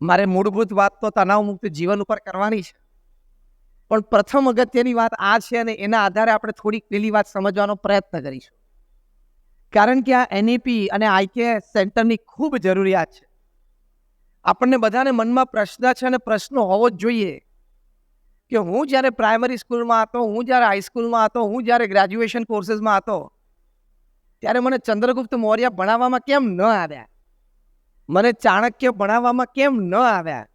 મારે મૂળભૂત વાત તો તણાવ મુક્ત જીવન ઉપર કરવાની છે, પણ પ્રથમ અગત્યની વાત આ છે અને એના આધારે આપણે થોડીક પેલી વાત સમજવાનો પ્રયત્ન કરીશું. કારણ કે આ એનઈપી અને આઈકેએસ સેન્ટરની ખૂબ જરૂરિયાત છે. આપણને બધાને મનમાં પ્રશ્ન છે અને પ્રશ્નો હોવો જ જોઈએ કે હું જ્યારે પ્રાઇમરી સ્કૂલમાં હતો, હું જ્યારે હાઈસ્કૂલમાં હતો, હું જ્યારે ગ્રેજ્યુએશન કોર્સીસમાં હતો, ત્યારે મને ચંદ્રગુપ્ત મૌર્ય ભણાવવામાં કેમ ન આવ્યા? મને ચાણક્ય ભણાવવામાં કેમ ન આવ્યા?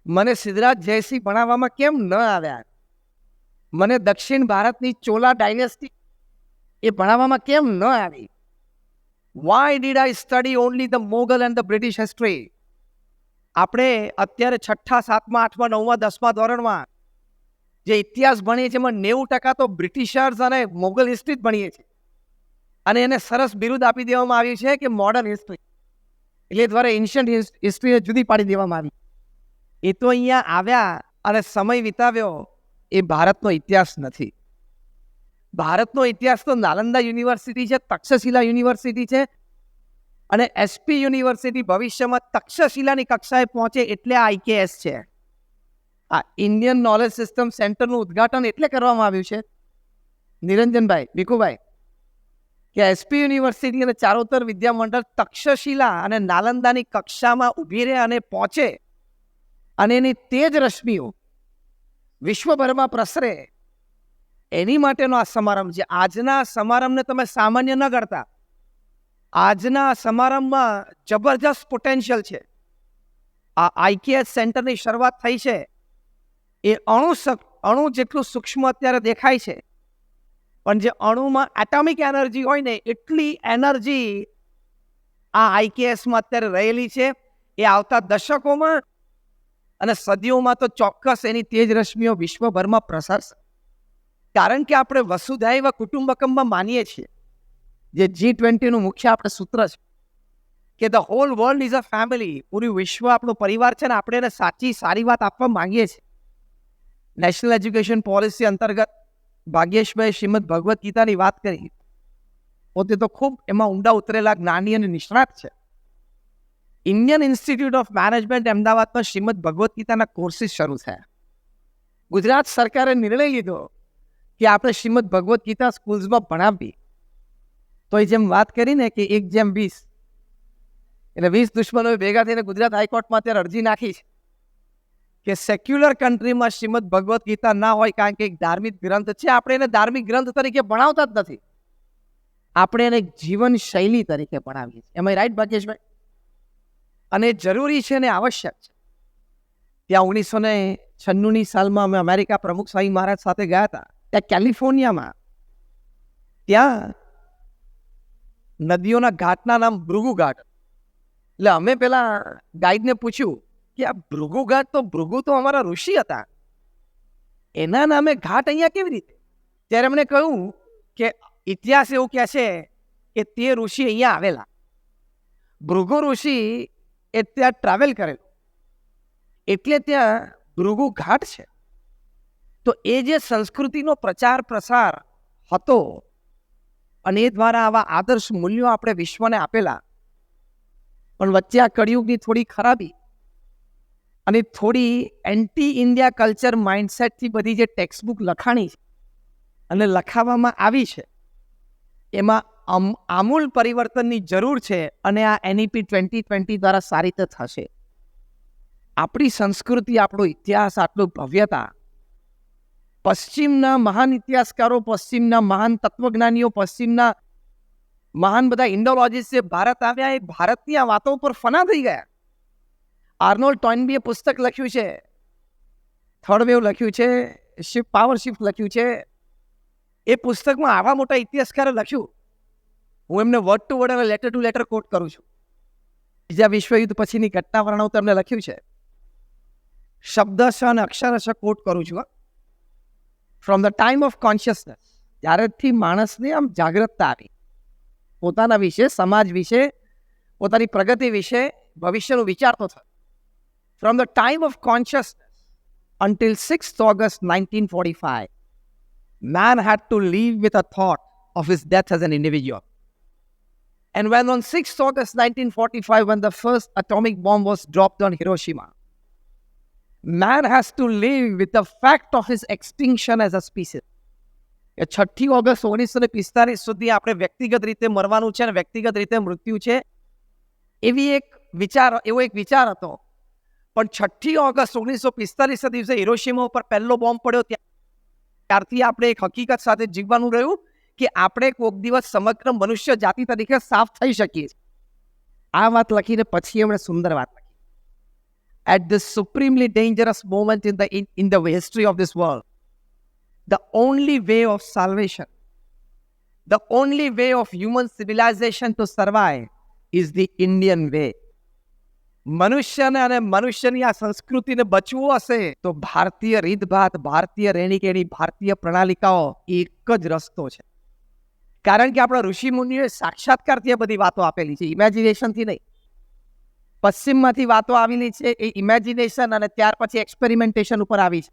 મને સિદ્ધરાજ જયસિંહ ભણાવવામાં કેમ ન આવ્યા? મને દક્ષિણ ભારતની ચોલા ડાયનેસ્ટી એ ભણાવવામાં કેમ ન આવી? Why did I study only the Mughal and the British history? આપણે અત્યારે 6ઠા, 7મા, 8મા, 9મા, 10મા ધોરણમાં જે ઇતિહાસ ભણીએ છીએ એમાં 90% તો બ્રિટિશર્સ અને મોગલ હિસ્ટ્રી જ ભણીએ છીએ, અને એને સરસ બિરુદ આપી દેવામાં આવ્યું છે કે મોડર્ન હિસ્ટ્રી. એટલે દ્વારા એન્શિયન્ટ હિસ્ટ્રીને જુદી પાડી દેવામાં આવી. એ તો અહીંયા આવ્યા અને સમય વિતાવ્યો, એ ભારતનો ઇતિહાસ નથી. ભારતનો ઇતિહાસ તો નાલંદા યુનિવર્સિટી છે, તક્ષશિલા યુનિવર્સિટી છે, અને એસપી યુનિવર્સિટી ભવિષ્યમાં તક્ષશિલાની કક્ષાએ પહોંચે એટલે આઈકેએસ છે. આ ઇન્ડિયન નોલેજ સિસ્ટમ સેન્ટરનું ઉદ્ઘાટન એટલે કરવામાં આવ્યું છે, નિરંજનભાઈ, ભીખુભાઈ, કે એસપી યુનિવર્સિટી અને ચારોતર વિદ્યામંડળ તક્ષશિલા અને નાલંદાની કક્ષામાં ઊભી રહે અને પહોંચે, અને એની તેજ રશ્મિઓ વિશ્વભરમાં પ્રસરે, એની માટેનો આ સમારંભ છે. આજના સમારંભને તમે સામાન્ય ન ગણતા. આજના સમારંભમાં જબરજસ્ત પોટેન્શિયલ છે. આ આઈકેએસ સેન્ટરની શરૂઆત થઈ છે એ અણુ જેટલું સૂક્ષ્મ અત્યારે દેખાય છે, પણ જે અણુમાં એટોમિક એનર્જી હોય ને એટલી એનર્જી આ આઈકેએસમાં અત્યારે રહેલી છે. એ આવતા દશકોમાં અને સદીઓમાં તો ચોક્કસ એની તેજ રશ્મિઓ વિશ્વભરમાં પ્રસરશે. કારણ કે આપણે વસુધૈવ કુટુંબકમમાં માનીએ છીએ, જે G20નું મુખ્ય આપણે સૂત્ર છે કે the hall world is a family. પૂરું વિશ્વ આપણો પરિવાર છે ને આપણે એને સાચી સારી વાત આપવા માંગીએ છીએ. નેશનલ એજ્યુકેશન પોલિસી અંતર્ગત ભાગ્યેશભાઈ શ્રીમદ ભગવદ્ ગીતાની વાત કરી. પોતે તો ખૂબ એમાં ઊંડા ઉતરેલા જ્ઞાની અને નિષ્ણાત છે. ઇન્ડિયન ઇન્સ્ટિટ્યૂટ ઓફ મેનેજમેન્ટ અમદાવાદમાં શ્રીમદ ભગવદ્ ગીતાના કોર્સિસ શરૂ થયા. ગુજરાત સરકારે નિર્ણય લીધો કે આપણે શ્રીમદ ભગવદ્ ગીતા સ્કૂલ્સમાં ભણાવવી. તો એ જેમ વાત કરી ને કે 1:20, એટલે 20 દુશ્મનોએ ભેગા થઈને ગુજરાત હાઈકોર્ટમાં અત્યારે અરજી નાખી છે કે સેક્યુલર કન્ટ્રીમાં શ્રીમદ ભગવદ્ ગીતા ના હોય, કારણ કે એક ધાર્મિક ગ્રંથ છે. આપણે એને ધાર્મિક ગ્રંથ તરીકે ભણાવતા જ નથી, આપણે એને જીવન શૈલી તરીકે ભણાવીએ છીએ. એમાં રાઈટ ભાગ્યેશભાઈ? અને જરૂરી છે ને આવશ્યક છે. ત્યાં 1996ની સાલમાં અમે અમેરિકા પ્રમુખ સ્વામી મહારાજ સાથે ગયા હતા. ત્યાં કેલિફોર્નિયામાં ત્યાં નદીઓના ઘાટના નામ ભૃગુ ઘાટ. એટલે અમે પેલા ગાઈડને પૂછ્યું કે આ ભૃગુ ઘાટ, તો ભૃગુ તો અમારા ઋષિ હતા, એના નામે ઘાટ અહીંયા કેવી રીતે? ત્યારે અમને કહ્યું કે ઇતિહાસ એવું કહે છે કે તે ઋષિ અહીંયા આવેલા. ભૃગુ ઋષિ એ ત્યાં ટ્રાવેલ કરેલું, એટલે ત્યાં ભૃગુ ઘાટ છે. તો એ જે સંસ્કૃતિનો પ્રચાર પ્રસાર હતો, અને એ દ્વારા આવા આદર્શ મૂલ્યો આપણે વિશ્વને આપેલા. પણ વચ્ચે આ કળિયુગની થોડી ખરાબી અને થોડી એન્ટી ઇન્ડિયા કલ્ચર માઇન્ડસેટથી બધી જે ટેક્સ્ટબુક લખાણી છે અને લખાવવામાં આવી છે, એમાં આમૂલ પરિવર્તનની જરૂર છે. અને આ એનઈપી 2020 દ્વારા સારી રીતે થશે. આપણી સંસ્કૃતિ, આપણો ઇતિહાસ, આટલું ભવ્યતા, પશ્ચિમના મહાન ઇતિહાસકારો, પશ્ચિમના મહાન તત્વજ્ઞાનીઓ, પશ્ચિમના મહાન બધા ઇન્ડોલોજીસ્ટ જે ભારત આવ્યા, એ ભારતની આ વાતો ઉપર ફના થઈ ગયા. આર્નોલ્ડ ટોઇનબીએ પુસ્તક લખ્યું છે, થર્ડ વેવ લખ્યું છે, પાવર શિફ્ટ લખ્યું છે. એ પુસ્તકમાં આવા મોટા ઇતિહાસકારે લખ્યું, હું એમને વર્ડ ટુ વર્ડ અને લેટર ટુ લેટર કોટ કરું છું. બીજા વિશ્વયુદ્ધ પછીની ઘટના વર્ણવ તમને લખ્યું છે, શબ્દશ અને અક્ષરશ કોટ કરું છું. From the time of consciousness, ત્યારેથી માણસને આમ જાગૃતતા આવી, પોતાના વિશે, સમાજ વિશે, પોતાની પ્રગતિ વિશે, ભવિષ્યનું વિચારતો થયો. From the time of consciousness until 6th August 1945, man had to live with a thought of his death as an individual. And when on 6th August 1945, when the first atomic bomb was dropped on Hiroshima, man has to live with the fact of his extinction as a species. 6 August 1945 સુધી આપણે વ્યક્તિગત રીતે મરવાનું છે અને વ્યક્તિગત રીતે મૃત્યુ છે એવો એક વિચાર હતો. પણ 6 ઓગસ્ટ 1945 દિવસે હિરોશીમા ઉપર પહેલો બોમ્બ પડ્યો ત્યારથી આપણે એક હકીકત સાથે જીવવાનું રહ્યું કે આપણે કોઈક દિવસ સમગ્ર મનુષ્ય જાતિ તરીકે સાફ થઈ શકીએ. આ વાત લખીને પછી એમણે સુંદર વાત લખી. At this supremely dangerous moment in the history of this world, the only way of salvation, the only way of human civilization to survive is the Indian way. મનુષ્યને અને મનુષ્યની આ સંસ્કૃતિને બચવું હશે તો ભારતીય રીતભાત, ભારતીય રહેણીકેણી, ભારતીય પ્રણાલિકાઓ એક જ રસ્તો છે. કારણ કે આપણા ઋષિ મુનિઓએ સાક્ષાત્કારથી આ બધી વાતો આપેલી છે, ઇમેજિનેશનથી નહીં. પશ્ચિમમાંથી વાતો આવેલી છે એ ઇમેજિનેશન અને ત્યાર પછી એક્સપેરિમેન્ટેશન ઉપર આવી છે.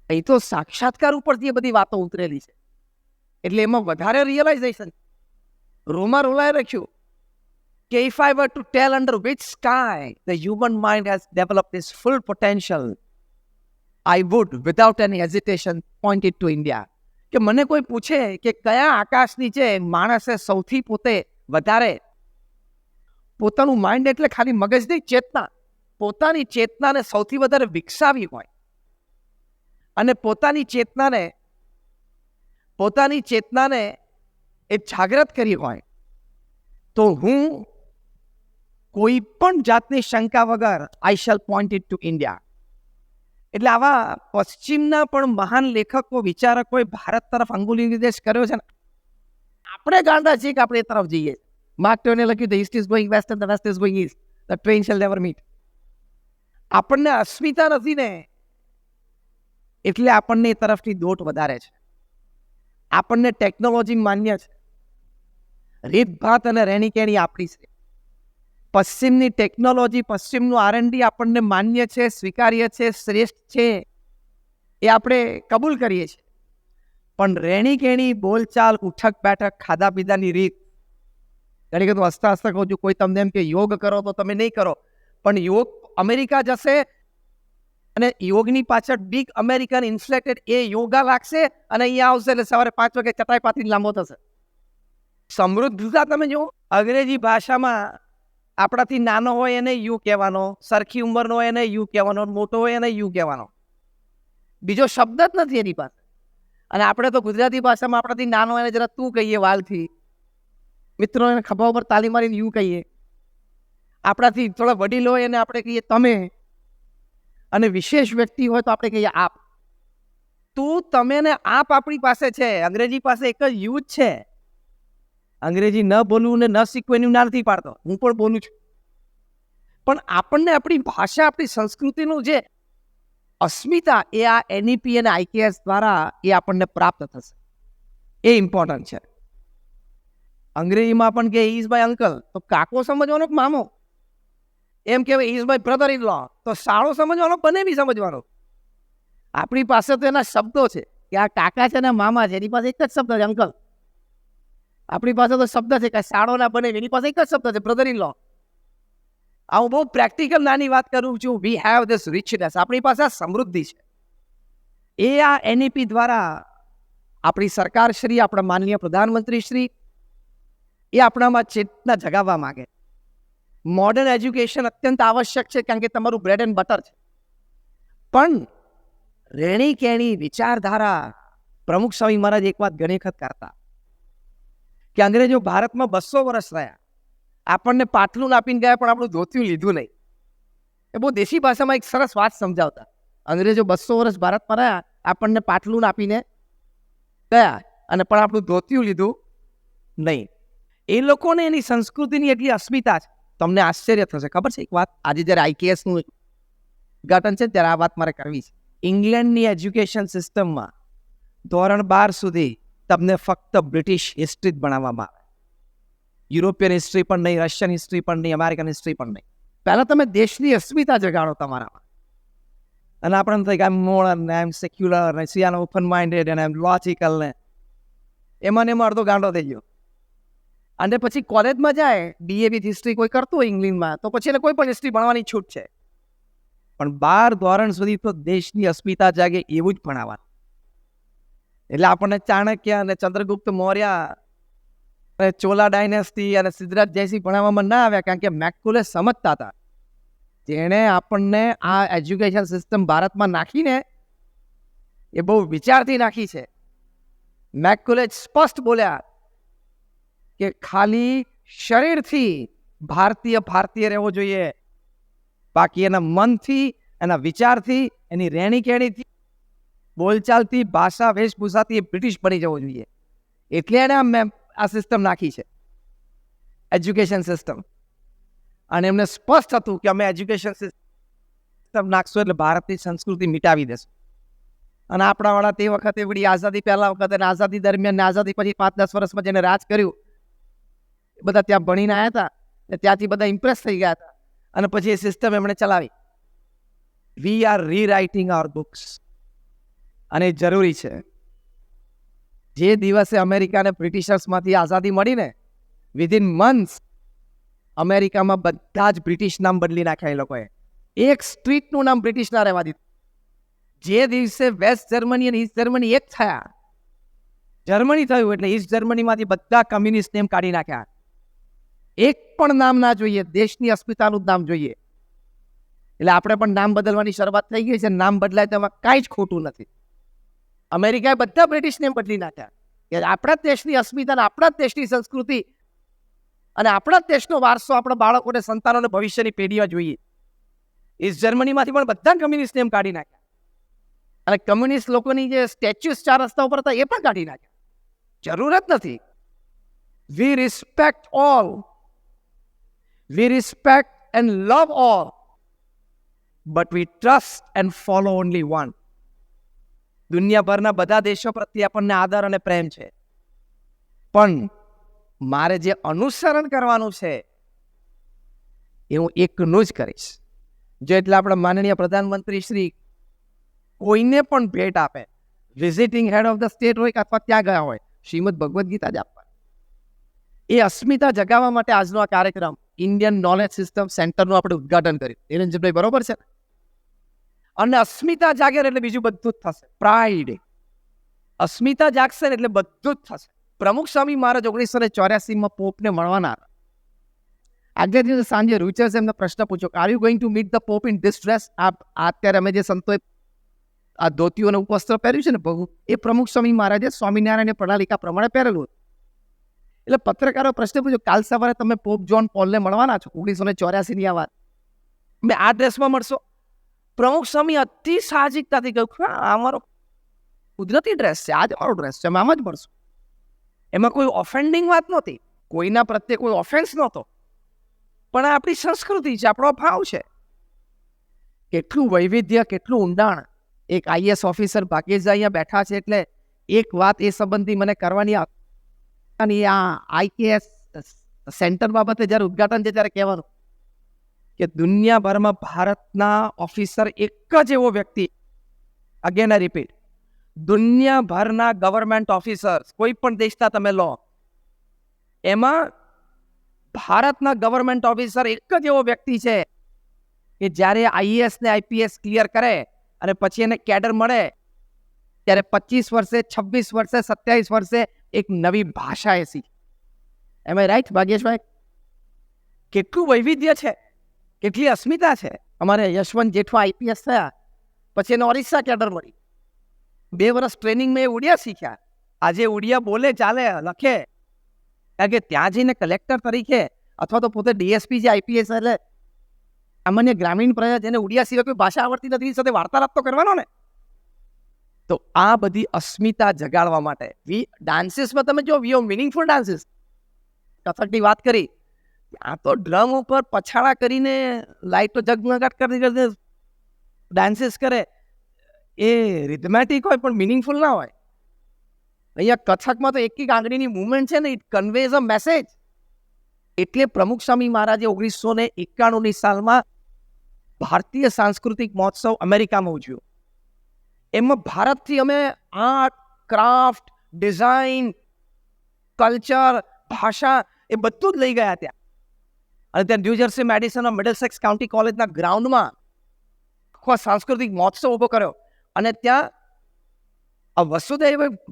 એ તો સાક્ષાત્કાર ઉપરથી એ બધી વાતો ઉતરેલી છે એટલે એમાં વધારે રિયલાઇઝેશન. રોલાએ લખ્યું કે if I were to tell under which sky the human mind has developed its full potential, I would without any hesitation point it to India. કે મને કોઈ પૂછે કે કયા આકાશ નીચે માણસે સૌથી વધારે પોતાનું માઇન્ડ એટલે ખાલી મગજ નહીં, ચેતના, પોતાની ચેતનાને સૌથી વધારે વિકસાવી હોય અને પોતાની ચેતનાને એ જાગૃત કરી હોય તો હું કોઈ પણ જાતની શંકા વગર આઈ shell point it to India. એટલે આવા પશ્ચિમના પણ મહાન લેખકો, વિચારકોએ ભારત તરફ અંગુલી નિર્દેશ કર્યો છે ને. આપણે જાણતા છીએ કે આપણે એ તરફ જઈએ. માર્ક ટ્વેને લખ્યું the east is going west and the west is going east, the twain shall never meet. આપણને અસ્મિતા નથી ને એટલે આપણને એ તરફની દોટ વધારે છે. આપણને ટેકનોલોજી માન્ય છે, રીતભાત અને રહેણીકેણી આપણી છે. પશ્ચિમની ટેકનોલોજી, પશ્ચિમનું R&D આપણને માન્ય છે, સ્વીકાર્ય છે, શ્રેષ્ઠ છે, એ આપણે કબૂલ કરીએ છીએ. પણ રહેણીકેણી, બોલચાલ, ઉઠક બેઠક, ખાધા પીધાની રીત, ઘણી વખત હસતા હસતા કહું છું, કોઈ તમને એમ કે યોગ કરો તો તમે નહીં કરો, પણ યોગ અમેરિકા જશે અને યોગની પાછળ બિગ અમેરિકન ઇન્ફ્લેટેડ એ યોગા લાગશે અને અહીંયા આવશે એટલે સવારે 5 વાગે ચટાઈ પાથરીને લાંબો થશે. સમૃદ્ધતા તમે જુઓ, અંગ્રેજી ભાષામાં આપણાથી નાનો હોય એને યુ કહેવાનો, સરખી ઉંમરનો હોય એને યુ કહેવાનો, મોટો હોય એને યુ કહેવાનો, બીજો શબ્દ જ નથી એની પાસે. અને આપણે તો ગુજરાતી ભાષામાં આપણાથી નાનો હોય એને જરા તું કહીએ, વાલથી મિત્રો એને ખભા ઉપર તાલી મારીને યુ કહીએ. આપણાથી થોડા વડીલ હોય એને આપણે કહીએ તમે, અને વિશેષ વ્યક્તિ હોય તો આપણે કહીએ આપ. તું, તમે ને આપ આપણી પાસે છે. અંગ્રેજી પાસે એક જ યુ જ છે. અંગ્રેજી ન બોલવું ને ન શીખવું એનું ના નથી પાડતો, હું પણ બોલું છું. પણ આપણને આપણી ભાષા, આપણી સંસ્કૃતિનું જે અસ્મિતા એ આ NEP અને IKS દ્વારા એ આપણને પ્રાપ્ત થશે. એ ઇમ્પોર્ટન્ટ છે. અંગ્રેજીમાં પણ કે ઇઝ માય અંકલ તો કાકો સમજવાનો કે મામો, એમ કહેવાય is my brother in law તો સાળો સમજવાનો, બને બી સમજવાનો. આપણી પાસે તો એના શબ્દો છે કે આ કાકા છે ને મામા છે, એની પાસે એક જ શબ્દ છે અંકલ. આપણી પાસે તો શબ્દ છે કે સાળો ના બને, એની પાસે એક જ શબ્દ છે બ્રધર ઇન લો. આ હું બહુ પ્રેક્ટિકલ નાની વાત કરું છું. વી હેવ ધીસ રિચનેસ, આપણી પાસે આ સમૃદ્ધિ છે. એ આ NEP દ્વારા આપણી સરકાર શ્રી, આપણા માનનીય પ્રધાનમંત્રી શ્રી એ આપણામાં ચેતના જગાવવા માંગે. મોડર્ન એજ્યુકેશન અત્યંત આવશ્યક છે કારણ કે તમારું બ્રેડ એન્ડ બટર છે. પણ રહેણીકેણી, વિચારધારા, પ્રમુખ સ્વામી મહારાજ એક વાત ઘણી વખત કરતા કે અંગ્રેજો ભારતમાં 200 વર્ષ રહ્યા, આપણને પાટલું આપીને ગયા પણ આપણું ધોતિયું લીધું નહીં. એ બહુ દેશી ભાષામાં એક સરસ વાત સમજાવતા. અંગ્રેજો 200 વર્ષ ભારતમાં રહ્યા, આપણને પાટલું આપીને ગયા અને પણ આપણું ધોતિયું લીધું નહીં. એ લોકોને એની સંસ્કૃતિની એટલી અસ્મિતા છે. તમને આશ્ચર્ય થશે, ખબર છે એક વાત, આજે જ્યારે IKSનું ઉદ્ઘાટન છે ત્યારે આ વાત મારે કરવી છે. ઇંગ્લેન્ડની એજ્યુકેશન સિસ્ટમમાં ધોરણ 12 સુધી તમને ફક્ત બ્રિટિશ હિસ્ટ્રી જ ભણાવવામાં આવે. યુરોપિયન હિસ્ટ્રી પણ નહીં, રશિયન હિસ્ટ્રી પણ નહીં, અમેરિકન હિસ્ટ્રી પણ નહીં. પહેલાં તમે દેશની અસ્મિતા જગાડો તમારામાં. અને આપણને થાય કે આઈ એમ મોડર્ન, આઈ એમ સેક્યુલર, ને આઈ એમ ઓપન માઇન્ડેડ, અને આઈ એમ લોજિકલ, ને એમાં અડધો ગાંડો થઈ ગયો. અને પછી કોલેજમાં જાય, BA વિથ હિસ્ટ્રી કોઈ કરતું હોય ઇંગ્લિશમાં, તો પછી એને કોઈ પણ હિસ્ટ્રી ભણવાની છૂટ છે. પણ 12 ધોરણ સુધી તો દેશની અસ્મિતા જાગે એવું જ ભણાવવાનું. એટલે આપણને ચાણક્ય અને ચંદ્રગુપ્ત મૌર્ય અને ચોલા ડાયનેસ્ટી અને સિદ્ધરાજ જયસિંહ ભણાવવામાં ના આવ્યા, કારણ કે મેકકુલે સમજતા હતા. જેણે આપણને આ એજ્યુકેશન સિસ્ટમ ભારતમાં નાખીને એ બહુ વિચારથી નાખી છે. મેકકુલે સ્પષ્ટ બોલ્યા કે ખાલી શરીરથી ભારતીય રહેવો જોઈએ, બાકી એના મનથી, એના વિચારથી, એની રહેણી કહેણીથી, બોલચાલથી, ભાષા વેશભૂષાથી એ બ્રિટિશ બની જવો જોઈએ. એટલે એને આ સિસ્ટમ નાખી છે, એજ્યુકેશન સિસ્ટમ. અને એમને સ્પષ્ટ હતું કે અમે એજ્યુકેશન સિસ્ટમ નાખશું એટલે ભારતની સંસ્કૃતિ મિટાવી દેશું. અને આપણાવાળા તે વખતે વળી આઝાદી પહેલા વખતે, આઝાદી દરમિયાન, આઝાદી પછી 5-10 વર્ષમાં જેને રાજ કર્યું, બધા ત્યાં ભણીને આવ્યા હતા, ત્યાંથી બધા ઇમ્પ્રેસ થઈ ગયા હતા, અને પછી એ સિસ્ટમ એમણે ચલાવી. વી આર રીરાઇટિંગ આવર બુક્સ, અને જરૂરી છે. જે દિવસે અમેરિકાને બ્રિટિશર્સમાંથી આઝાદી મળીને, વિધિન મંથ્સ અમેરિકામાં બધા જ બ્રિટિશ નામ બદલી નાખ્યા એ લોકોએ. એક સ્ટ્રીટનું નામ બ્રિટિશ ના રહેવા દીધું. જે દિવસે વેસ્ટ જર્મની અને ઈસ્ટ જર્મની એક થયા, જર્મની થયું એટલે ઈસ્ટ જર્મનીમાંથી બધા કમ્યુનિસ્ટ નેમ કાઢી નાખ્યા. એક પણ નામ ના જોઈએ, દેશની અસ્મિતાનું જ નામ જોઈએ. એટલે આપણે પણ નામ બદલવાની શરૂઆત થઈ ગઈ છે. નામ બદલાય તેમાં કાંઈ જ ખોટું નથી. અમેરિકાએ બધા બ્રિટિશ નેમ બદલી નાખ્યા કે આપણા દેશની અસ્મિતા, આપણા દેશની સંસ્કૃતિ અને આપણા દેશનો વારસો આપણા બાળકોને, સંતાનોને, ભવિષ્યની પેઢીમાં જોઈએ. ઈસ્ટ જર્મનીમાંથી પણ બધા કમ્યુનિસ્ટ નેમ કાઢી નાખ્યા, અને કમ્યુનિસ્ટ લોકોની જે સ્ટેચ્યુસ 4 રસ્તા ઉપર હતા એ પણ કાઢી નાખ્યા. જરૂર જ નથી. We respect all, we respect and love all, but we trust and follow only one. દુનિયાભરના બધા દેશો પ્રત્યે આપણને આદર અને પ્રેમ છે, પણ મારે જે અનુસરણ કરવાનું છે એ હું એકનું જ કરીશ. જો એટલે આપણા માનનીય પ્રધાનમંત્રી શ્રી કોઈને પણ ભેટ આપે, visiting head of the state હોય અથવા ત્યાં ગયા હોય, શ્રીમદ ભગવદ્ ગીતા જ આપવા. એ અસ્મિતા જગાવવા માટે આજનો આ કાર્યક્રમ ઇન્ડિયન નોલેજ સિસ્ટમ સેન્ટરનું આપણે ઉદઘાટન કર્યું. નિરંજનભાઈ, બરોબર છે? અને અસ્મિતા જાગે એટલે બીજું બધું જ થશે. પ્રાઇડ, અસ્મિતા જાગશે એટલે બધું જ થશે. પ્રમુખ સ્વામી મહારાજ 1984માં પોપને મળવાના હતા. આગલે દિવસે સાંજે રૂચર્સ એમને પ્રશ્ન પૂછ્યો, are you going to meet the pop in this dress? અત્યારે અમે જે સંતોએ આ ધોતીઓને ઉપવસ્ત્ર પહેર્યું છે ને બહુ, એ પ્રમુખ સ્વામી મહારાજે સ્વામિનારાયણ પ્રણાલિકા પ્રમાણે પહેરેલું. એટલે પત્રકારો પ્રશ્ન પૂછ્યો, કાલ સવારે તમે પોપ જ્હોન પોલને મળવાના છો, 1984ની આ વાત, મેં આ ડ્રેસમાં મળશો? પ્રમુખ સ્વામી અતિ સાહજિકતાથી કહ્યું, આ મારો કુદરતી ડ્રેસ છે, આ જ મારો ડ્રેસ છે, અમે આમ જ મળશું. એમાં કોઈ ઓફેન્ડિંગ વાત નહોતી, કોઈના પ્રત્યે કોઈ ઓફેન્સ નહોતો, પણ આ આપણી સંસ્કૃતિ છે, આપણો ભાવ છે. કેટલું વૈવિધ્ય, કેટલું ઊંડાણ. એક IAS ઓફિસર ભાગ્યેશ અહીંયા બેઠા છે, એટલે એક વાત એ સંબંધી મને કરવાની આ IKS સેન્ટર બાબતે જ્યારે ઉદઘાટન છે ત્યારે કહેવાનું કે દુનિયાભરમાં ભારતના ઓફિસર એક જ એવો વ્યક્તિ, અગેન આઈ રિપીટ, દુનિયાભરના ગવર્મેન્ટ ઓફિસર્સ કોઈ પણ દેશના તમે લો, એમાં ભારતના ગવર્મેન્ટ ઓફિસર એક જ એવો વ્યક્તિ છે કે જ્યારે IAS ને IPS ક્લિયર કરે અને પછી એને કેડર મળે ત્યારે 25 વર્ષે, 26 વર્ષે, 27 વર્ષે એક નવી ભાષા એ શીખે. એમ આઈ રાઈટ ભાગ્યેશભાઈ? કેટલું વૈવિધ્ય છે, કેટલી અસ્મિતા છે. અમારે યશવંત જેઠવા IPS થયા, પછી એને ઓરિસ્સા કેડર મળી. 2 વર્ષ ટ્રેનિંગમાં એ ઉડિયા શીખ્યા. આજે ઉડિયા બોલે, ચાલે, લખે. કારણ કે ત્યાં જઈને કલેક્ટર તરીકે અથવા તો પોતે DSP જે IPS એટલે સામાન્ય ગ્રામીણ પ્રજા જેને ઉડિયા સિવાય કોઈ ભાષા આવડતી નથી સાથે વાર્તાલાપ તો કરવાનો ને. તો આ બધી અસ્મિતા જગાડવા માટે ડાન્સીસમાં તમે જો મિનિંગફુલ ડાન્સીસ, કથકની વાત કરી, આ તો ડ્રમ ઉપર પછાડા કરીને લાઈટો જગમગાટ કરી ડાન્સીસ કરે, એ રિધમેટિક હોય પણ મિનિંગફુલ ના હોય. અહીંયા કથકમાં તો એક આંગળીની મુવમેન્ટ છે ને, ઇટ કન્વેઝ અ મેસેજ. એટલે પ્રમુખ સ્વામી મહારાજે 1991ની સાલમાં ભારતીય સાંસ્કૃતિક મહોત્સવ અમેરિકામાં ઉજવ્યો. એમાં ભારતથી અમે આર્ટ, ક્રાફ્ટ, ડિઝાઇન, કલ્ચર, ભાષા એ બધું જ લઈ ગયા ત્યાં. અને ત્યાં ન્યૂજર્સી મેડિસન મિડલસેક્સ કાઉન્ટી કોલેજના ગ્રાઉન્ડમાં આખો સાંસ્કૃતિક મહોત્સવ ઊભો કર્યો. અને ત્યાં આ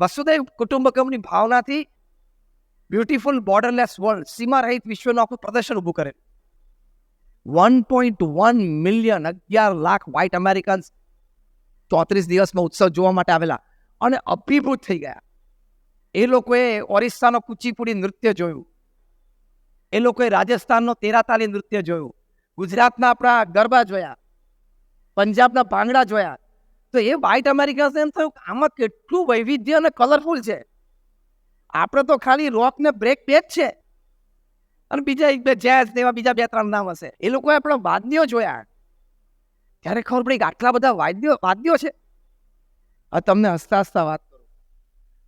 વસુદૈવ કુટુંબકમની ભાવનાથી બ્યુટીફુલ બોર્ડરલેસ વર્લ્ડ, સીમા રહિત વિશ્વનું આખું પ્રદર્શન ઊભું કરે. 1.1 મિલિયન 11 લાખ વ્હાઇટ અમેરિકન્સ 34 દિવસમાં ઉત્સવ જોવા માટે આવેલા અને અભિભૂત થઈ ગયા. એ લોકોએ ઓરિસ્સાનો કુચીપુડી નૃત્ય જોયું, એ લોકોએ રાજસ્થાનનો તેરાતાલી નૃત્ય જોયું, ગુજરાતના આપણા ગરબા જોયા, પંજાબના ભાંગડા જોયા. તો એ વ્હાઇટ અમેરિકન્સ એમ થયું આમાં કેટલું વૈવિધ્ય અને કલરફુલ છે. આપણે તો ખાલી રોક ને બ્રેક બે જ છે, અને બીજા એક બે જેઝ ને એવા બીજા 2-3 નામ હશે. એ લોકોએ આપણા વાદ્યો જોયા, ત્યારે ખબર પડી કે આટલા બધા વાદ્યો છે. તમને હસતા હસતા વાત કરું,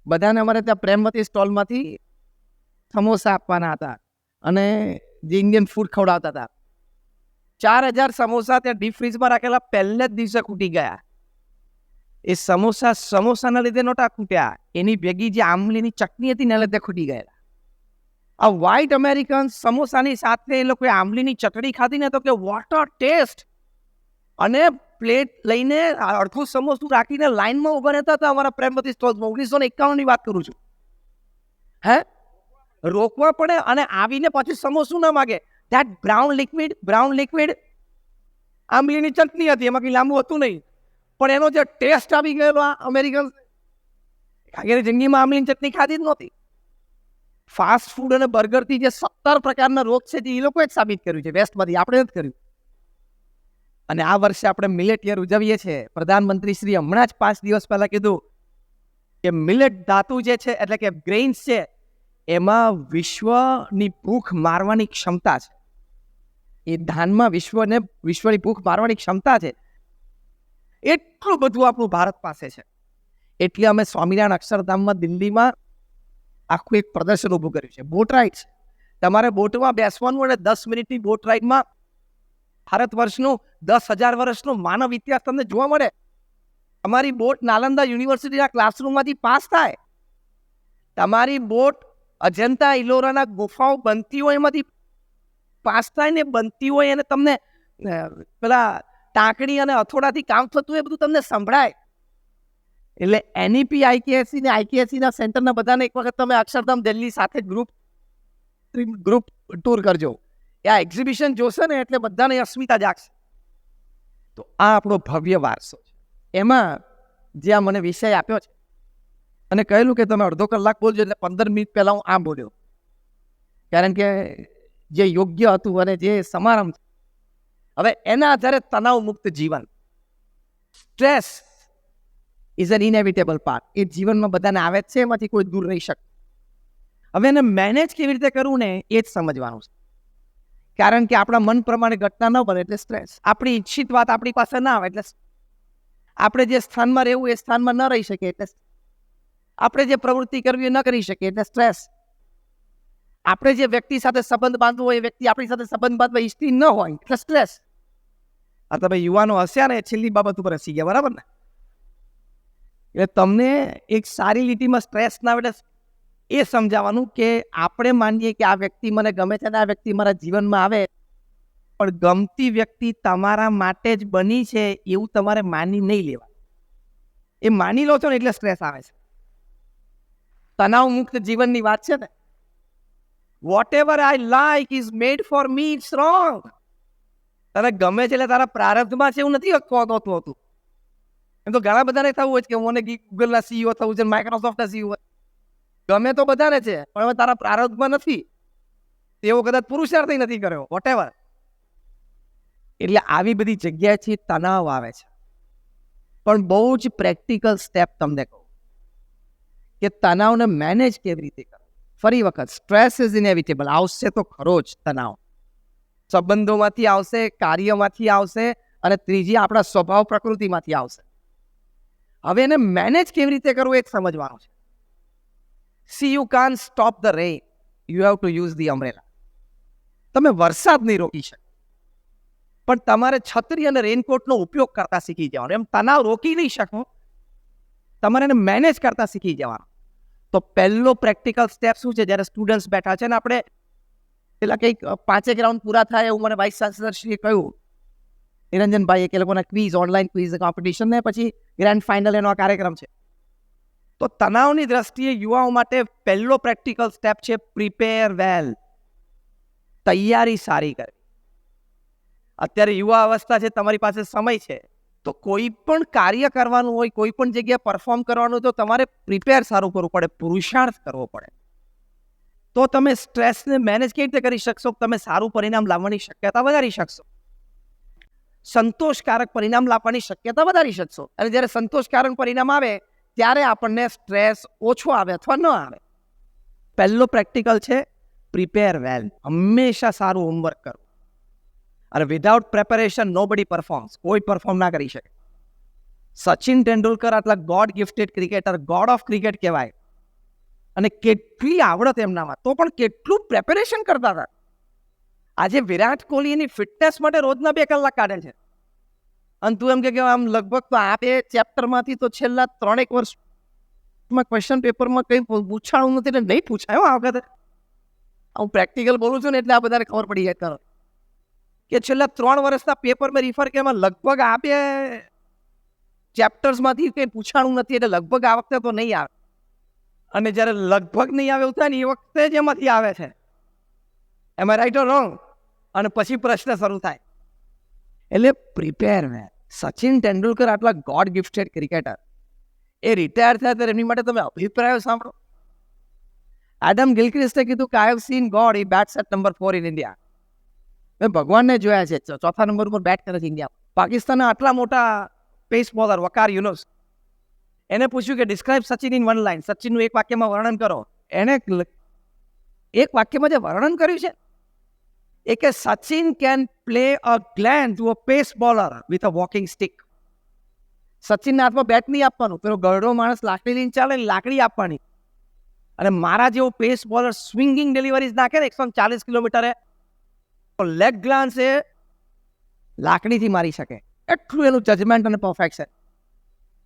બધાને અમારે ત્યાં પ્રેમવતી સ્ટોલમાંથી સમોસા આપવાના હતા અને જે ઇન્ડિયન ફૂડ ખવડાવતા હતા. 4000 સમોસા ત્યાં ડીપ ફ્રીજમાં રાખેલા, પહેલે જ દિવસે ખૂટી ગયા. એ સમોસાના લીધે નહોતા ખૂટ્યા, એની ભેગી જે આંબલીની ચટણી હતી ને લીધે ખૂટી ગયેલા. આ વ્હાઇટ અમેરિકન સમોસાની સાથે એ લોકોએ આંબલીની ચટણી ખાધી ને તો કે વોટ અ ટેસ્ટ. અને પ્લેટ લઈને અડધું સમોસું રાખીને લાઈનમાં ઉભા રહેતા હતા અમારા પ્રેમવતી સ્ટોલ્સમાં. 1951 ની વાત કરું છું. રોકવા પડે અને આવીને પછી સમોસું ના માગે. ધેટ બ્રાઉન લિક્વિડ આંબલીની ચટણી હતી, એમાં કંઈ લાંબુ હતું નહીં, પણ એનો જે ટેસ્ટ આવી ગયેલો આ અમેરિકન, આગળ જિંદગીમાં આંબલીની ચટણી ખાધી જ નહોતી. ફાસ્ટ ફૂડ અને બર્ગરથી જે 17 પ્રકારના રોગ છે એ લોકોએ જ સાબિત કર્યું છે, વેસ્ટમાંથી, આપણે જ કર્યું. અને આ વર્ષે આપણે મિલેટ યર ઉજવીએ છીએ. પ્રધાનમંત્રી શ્રી હમણાં જ 5 દિવસ પહેલા કીધું કે મિલેટ ધાતુ જે છે એટલે કે ગ્રેઇન્સ છે, એમાં વિશ્વની ભૂખ મારવાની ક્ષમતા છે. એ ધાનમાં વિશ્વની ભૂખ મારવાની ક્ષમતા છે. એટલું બધું આપણું ભારત પાસે છે. એટલે અમે સ્વામિનારાયણ અક્ષરધામમાં દિલ્હીમાં આખું એક પ્રદર્શન ઊભું કર્યું છે. બોટ રાઇડ છે. તમારે બોટમાં બેસવાનું અને 10 મિનિટની બોટ રાઇડમાં ભારત વર્ષનું 10,000 વર્ષનું માનવ ઇતિહાસ તમને જોવા મળે. તમારી બોટ નાલંદા યુનિવર્સિટીના ક્લાસરૂમમાંથી પાસ થાય, તમારી બોટ અજંતા ઇલોરાના ગુફાઓ બનતી હોય એમાંથી પાસ થાય ને, બનતી હોય અને તમને પેલા ટાંકણી અને હથોડાથી કામ થતું હોય, એ બધું તમને સંભળાય. એટલે NEP IKSC ને IKSC ના સેન્ટરના બધાને એક વખત તમે અક્ષરધામ દિલ્હી સાથે ગ્રુપ ટૂર કરજો. આ એક્ઝિબિશન જોશે ને એટલે બધાને અસ્મિતા જાગશે. તો આ આપણો ભવ્ય વારસો છે. એમાં જે આ મને વિષય આપ્યો છે અને કહેલું કે તમે અડધો કલાક બોલજો, એટલે 15 મિનિટ પહેલા હું આ બોલ્યો, કારણ કે જે યોગ્ય હતું અને જે સમારંભ. હવે એના આધારે તણાવ મુક્ત જીવન, stress is an inevitable part. એ જીવનમાં બધાને આવે જ છે, એમાંથી કોઈ દૂર રહી શકે. હવે એને મેનેજ કેવી રીતે કરવું ને એ જ સમજવાનું છે. કારણ કે આપણા મન પ્રમાણે ઘટના ન બને એટલે સ્ટ્રેસ. આપણી ઈચ્છિત વાત આપણી પાસે ના આવે એટલે આપણે જે સ્થાનમાં રહેવું એ સ્થાનમાં ન રહી શકીએ એટલે આપણે જે પ્રવૃત્તિ કરવી એ ન કરી શકીએ એટલે સ્ટ્રેસ. આપણે જે વ્યક્તિ સાથે સંબંધ બાંધવો હોય એ વ્યક્તિ આપણી સાથે સંબંધ બાંધવા ઈચ્છતી ન હોય એટલે સ્ટ્રેસ. આ તમે યુવાનો હસ્યા ને, છેલ્લી બાબત ઉપર હસી ગયા, બરાબર ને? એટલે તમને એક સારી લીટીમાં સ્ટ્રેસ ના આવે એ સમજાવવાનું કે આપણે માનીએ કે આ વ્યક્તિ મને ગમે છે ને આ વ્યક્તિ મારા જીવનમાં આવે, પણ ગમતી વ્યક્તિ તમારા માટે જ બની છે એવું તમારે માની નહીં લેવા. એ માની લો છો ને એટલે સ્ટ્રેસ આવે છે. તણાવ મુક્ત જીવનની વાત છે ને, whatever I like is made for me, it's wrong. તને ગમે છે એટલે તારા પ્રારબ્ધમાં છે એવું નથી હોતું. એમ તો ઘણા બધાને થવું હોય કે મને ગૂગલના CEO થવું છે, માઇક્રોસોફ્ટના CEO. ગમે તો બધાને છે, પણ હવે તારા પ્રારબ્ધમાં નથી, તેવો કદાચ પુરુષાર્થ નથી કર્યો, વોટ એવર. એટલે આવી બધી જગ્યાએથી તણાવ આવે છે. પણ બહુ જ પ્રેક્ટિકલ સ્ટેપ તમને કહું કે તણાવને મેનેજ કેવી રીતે કરો. ફરી વખત, સ્ટ્રેસ ઇઝ ઇનેવિટેબલ, આવશે તો ખરો જ તણાવ. સંબંધોમાંથી આવશે, કાર્યમાંથી આવશે, અને ત્રીજી આપણા સ્વભાવ પ્રકૃતિમાંથી આવશે. હવે એને મેનેજ કેવી રીતે કરવું એ જ સમજવાનું છે. See, you can't stop the rain. You have to use the umbrella. તમે વરસાદ નહીં રોકી શકો, પણ તમારે છત્રી અને રેનકોટનો ઉપયોગ કરતા શીખી જવાનો. એમ તણાવ રોકી નહીં શકો, તમારે એને મેનેજ કરતા શીખી જવાનું. તો પહેલો પ્રેક્ટિકલ સ્ટેપ શું છે? જ્યારે સ્ટુડન્ટ્સ બેઠા છે ને આપણે પેલા કંઈક 5 રાઉન્ડ પૂરા થાય એવું મને વાઇસ ચાન્સલરશ્રીએ કહ્યું, નિરંજનભાઈએ, કે લોકોના ક્વિઝ, ઓનલાઈન ક્વિઝ કોમ્પિટિશન ને પછી ગ્રાન્ડ ફાઇનલ એનો આ કાર્યક્રમ છે. તો તણાવની દ્રષ્ટિએ યુવાઓ માટે પહેલો પ્રેક્ટિકલ સ્ટેપ છે પ્રિપેર વેલ, તૈયારી સારી કરવી. અત્યારે યુવા અવસ્થા છે, તમારી પાસે સમય છે, તો કોઈ પણ કાર્ય કરવાનું હોય, કોઈ પણ જગ્યાએ પરફોર્મ કરવાનું, તો તમારે પ્રિપેર સારું કરવું પડે, પુરુષાર્થ કરવો પડે. તો તમે સ્ટ્રેસને મેનેજ કેવી રીતે કરી શકશો? તમે સારું પરિણામ લાવવાની શક્યતા વધારી શકશો, સંતોષકારક પરિણામ લાવવાની શક્યતા વધારી શકશો. અને જ્યારે સંતોષકારક પરિણામ આવે ત્યારે આપણને સ્ટ્રેસ ઓછો આવે અથવા ન આવે. પહેલો પ્રેક્ટિકલ છે પ્રિપેર વેલ. હંમેશા સારું હોમવર્ક કરવું. અને વિધાઉટ પ્રેપરેશન નોબડી પરફોર્મ્સ. કોઈ પરફોર્મ ના કરી શકે. સચિન તેંડુલકર આટલા God gifted cricketer, God of cricket કહેવાય, અને કેટલી આવડત એમનામાં, તો પણ કેટલું પ્રેપરેશન કરતા હતા. આજે વિરાટ કોહલી એની ફિટનેસ માટે રોજના 2 કલાક કાઢે છે. અને તું એમ કે આમ લગભગ તો આ 2 ચેપ્ટરમાંથી તો છેલ્લા 3 વર્ષમાં ક્વેશ્ચન પેપરમાં કંઈ પૂછાણું નથી, ને નહીં પૂછાયું આ વખતે. હું પ્રેક્ટિકલ બોલું છું ને એટલે આ બધાને ખબર પડી જાય કરો કે છેલ્લા 3 વર્ષના પેપર મેં રિફર કે એમાં લગભગ આ 2 ચેપ્ટર્સમાંથી કંઈ પૂછાણું નથી, એટલે લગભગ આ વખતે તો નહીં આવે. અને જ્યારે લગભગ નહીં આવે એવું થાય ને, એ વખતે જ એમાંથી આવે છે. એમ આઈ રાઈટ ઓર રોંગ? અને પછી પ્રશ્ન શરૂ થાય. એટલે પ્રિપેર વેલ. સચિન તેંડુલકર આટલા ગોડ ગિફ્ટેડ ક્રિકેટર, એ રિટાયર થયા ત્યારે એમની માટે તમે અભિપ્રાયો સાંભળો. એડમ ગિલક્રિસ્ટે કીધું કે I have seen God, he bats at number 4 in India. મેં ભગવાનને જોયા છે, 4થા નંબર ઉપર બેટ કરે છે ઇન્ડિયા. પાકિસ્તાનના આટલા મોટા પેસ બોલર વકાર યુનુસ, એને પૂછ્યું કે ડિસ્ક્રાઇબ સચિન ઇન 1 લાઇન. સચિનનું 1 વાક્યમાં વર્ણન કરો. એને 1 વાક્યમાં જે વર્ણન કર્યું છે એ કે Sachin can play a glance to a pace bowler with a walking stick. સચિનના હાથમાં બેટ નહીં આપવાનું, પેલો ગરડો માણસ લાકડી લઈને ચાલે, લાકડી આપવાની. અને મારા જેવો પેસ બોલર સ્વિંગિંગ ડિલિવરીઝ નાખે ને 140 કિલોમીટરે, લેગ ગ્લાન્સ એ લાકડીથી મારી શકે. એટલું એનું જજમેન્ટ અને પરફેક્શન.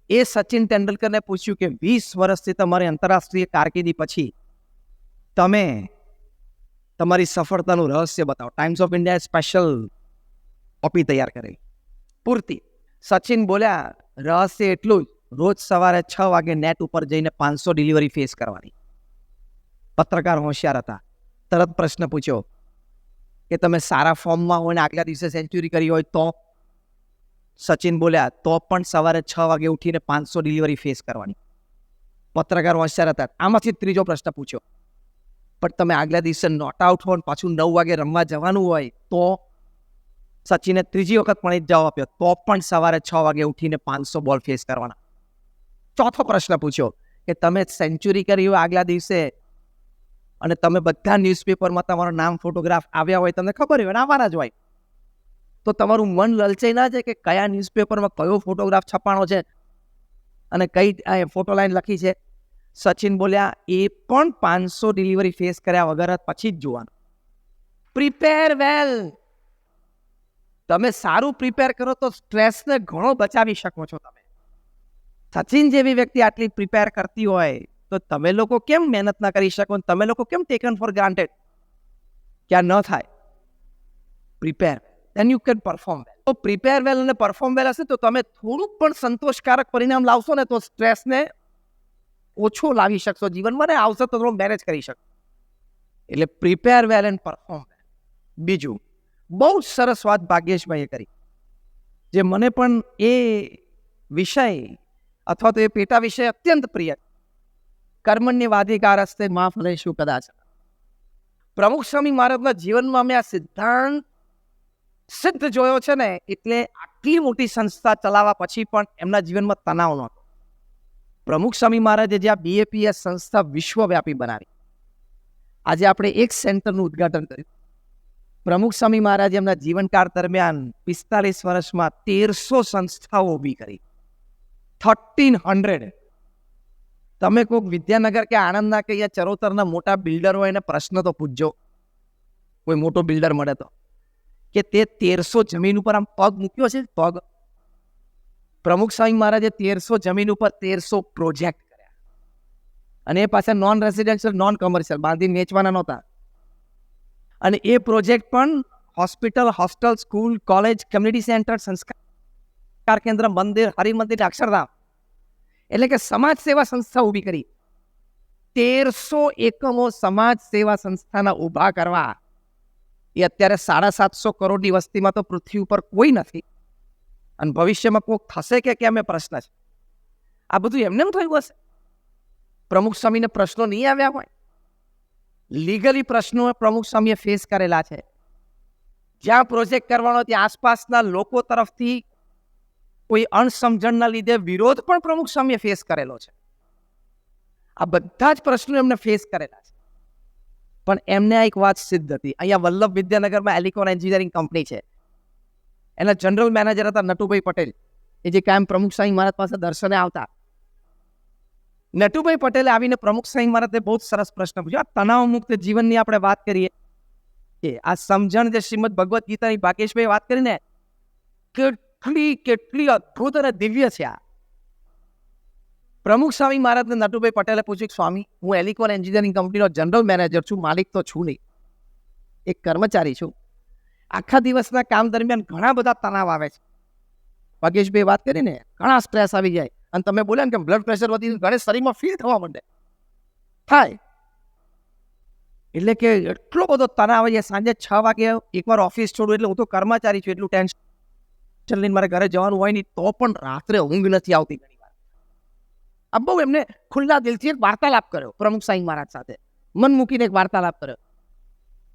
એ સચિન તેંડુલકરને પૂછ્યું કે 20 વર્ષથી તમારી આંતરરાષ્ટ્રીય કારકિર્દી પછી તમે તમારી સફળતાનું રહસ્ય બતાવો. Times of India special copy તૈયાર કરી પૂરતી. સચિન બોલ્યા, રહસ્ય એટલું જ, રોજ સવારે 6 વાગે નેટ ઉપર જઈને 500 ડિલિવરી ફેસ કરવાની. પત્રકાર હોશિયાર હતા, તરત પ્રશ્ન પૂછ્યો કે તમે સારા ફોર્મમાં હોય ને આગલા દિવસે સેન્ચુરી કરી હોય તો? સચિન બોલ્યા, તો પણ સવારે 6 વાગે ઉઠીને 500 ડિલિવરી ફેસ કરવાની. પત્રકાર હોશિયાર હતા, આમાંથી ત્રીજો પ્રશ્ન પૂછ્યો, પણ તમે આગલા દિવસે નોટ આઉટ હો, પાછું 9 વાગે રમવા જવાનું હોય તો? સચિને ત્રીજી વખત પણ એ જવાબ આપ્યો, તો પણ સવારે 6 વાગે ઉઠીને 500 બોલ ફેસ કરવાના. ચોથો પ્રશ્ન પૂછ્યો કે તમે સેન્ચુરી કરી હોય આગલા દિવસે, અને તમે બધા ન્યૂઝપેપરમાં તમારું નામ, ફોટોગ્રાફ આવ્યા હોય, તમને ખબર હોય આવવાના જ હોય, તો તમારું મન લલચાઈ ના જાય કે કયા ન્યૂઝપેપરમાં કયો ફોટોગ્રાફ છપાણો છે અને કઈ ફોટો લાઈન લખી છે? સચિન બોલ્યા, એ પણ 500 ડિલિવરી ફેસ કર્યા વગર પછી જ જોવાનું. પ્રિપેર વેલ. તમે સારું પ્રિપેર કરો તો સ્ટ્રેસને ઘણો બચાવી શકો છો. તમે સચિન જેવી વ્યક્તિ આટલી પ્રિપેર કરતી હોય તો તમે લોકો કેમ મહેનત ના કરી શકો? તમે લોકો કેમ ટેકન ફોર ગ્રાન્ટેડ કે આ ન થાય? Prepare, then you can perform well. તો પ્રિપેર વેલ અને પરફોર્મ વેલ હશે તો તમે થોડુંક પણ સંતોષકારક પરિણામ લાવશો ને, તો સ્ટ્રેસને ઓછો લાવી શકશો જીવનમાં, ને આવશે તો થોડું મેનેજ કરી શકશો. એટલે પ્રિપેર વેલ એન્ડ પરફોર્મ વેલ. બીજું બહુ જ સરસ વાત ભાગ્યેશભાઈએ કરી, જે મને પણ એ વિષય અથવા તો એ પેટા વિષય અત્યંત પ્રિય. કર્મણ્યવાધિકારસ્તે મા ફલેષુ કદાચ. પ્રમુખ સ્વામી મહારાજના જીવનમાં મેં આ સિદ્ધાંત સિદ્ધ જોયો છે ને, એટલે આટલી મોટી સંસ્થા ચલાવવા પછી પણ એમના જીવનમાં તણાવ નહોતો. પ્રમુખ સ્વામી મહારાજે જે આ BAPS સંસ્થા વિશ્વવ્યાપી બનાવી, આજે આપણે એક સેન્ટરનું ઉદ્ઘાટન કર્યું. પ્રમુખ સ્વામી મહારાજે એમના જીવનકાળ દરમિયાન 45 વર્ષમાં 1300 સંસ્થાઓ ઊભી કરી. 1300. તમે કોઈક વિદ્યાનગર કે આણંદના કે અહીંયા ચરોતરના મોટા બિલ્ડર હોય એને પ્રશ્ન તો પૂછજો, કોઈ મોટો બિલ્ડર મળે તો, કે તે 1300 જમીન ઉપર આમ પગ મૂક્યો છે? પગ. પ્રમુખ સ્વામી મહારાજે 1300 જમીન ઉપર 1300 પ્રોજેક્ટ કર્યા, અને એ પાછા નોન રેસિડેન્શિયલ, નોન કમર્શિયલ, બાંધીને વેચવાના નહોતા. અને એ પ્રોજેક્ટ પણ hospital, hostel, school, college, community centre, સંસ્કાર કેન્દ્ર, મંદિર, હરિમંદિર, અક્ષરધામ, એટલે કે સમાજ સેવા સંસ્થા ઊભી કરી. 1300 એકમો સમાજ સેવા સંસ્થાના ઊભા કરવા એ અત્યારે 750 કરોડની વસ્તીમાં તો પૃથ્વી ઉપર કોઈ નથી, અને ભવિષ્યમાં કોઈક થશે કે કેમ એ પ્રશ્ન છે. આ બધું એમને થયું હશે? પ્રમુખ સ્વામીને પ્રશ્નો નહીં આવ્યા હોય? લીગલી પ્રશ્નો પ્રમુખ સ્વામીએ ફેસ કરેલા છે. જ્યાં પ્રોજેક્ટ કરવાનો ત્યાં આસપાસના લોકો તરફથી કોઈ અણસમજણના લીધે વિરોધ પણ પ્રમુખ સ્વામીએ ફેસ કરેલો છે. આ બધા જ પ્રશ્નો એમને ફેસ કરેલા છે. પણ એમને એક વાત સિદ્ધ હતી. અહીંયા વલ્લભ વિદ્યાનગરમાં એલિકોન એન્જિનિયરિંગ કંપની છે. એના જનરલ મેનેજર હતા નટુભાઈ પટેલ, એ જે કાયમ પ્રમુખ સ્વામી મહારાજ પાસે દર્શને આવતા. નટુભાઈ પટેલે આવીને પ્રમુખ સ્વામી મહારાજને બહુ સરસ પ્રશ્ન પૂછ્યો. આ તણાવ મુક્ત જીવનની આપણે વાત કરીએ કે આ સમજણ જે શ્રીમદ ભગવદ્ ગીતાની ભાગેશભાઈ વાત કરીને કેટલી અદ્ભુત અને દિવ્ય છે. આ પ્રમુખ સ્વામી મહારાજને નટુભાઈ પટેલે પૂછ્યું, સ્વામી, હું એલિકોન એન્જિનિયરિંગ કંપનીનો જનરલ મેનેજર છું, માલિક તો છું નહીં, એક કર્મચારી છું. આખા દિવસના કામ દરમિયાન ઘણા બધા તણાવ આવે છે. ભાગેશભાઈ વાત કરીને ઘણા સ્ટ્રેસ આવી જાય, અને તમે બોલ્યા ને કે બ્લડ પ્રેશર વધી ઘણા શરીરમાં ફીલ થવા માંડે થાય, એટલે કે એટલો બધો તણાવ આવે છે. સાંજે 6 વાગે એકવાર ઓફિસ છોડું, એટલે હું તો કર્મચારી છું, એટલું ટેન્શન લઈને મારે ઘરે જવાનું હોય નહીં, તો પણ રાત્રે ઊંઘ નથી આવતી ઘણી વાર. આ બહુ એમને ખુલ્લા દિલથી એક વાર્તાલાપ કર્યો પ્રમુખ સ્વામી મહારાજ સાથે, મન મૂકીને એક વાર્તાલાપ કર્યો.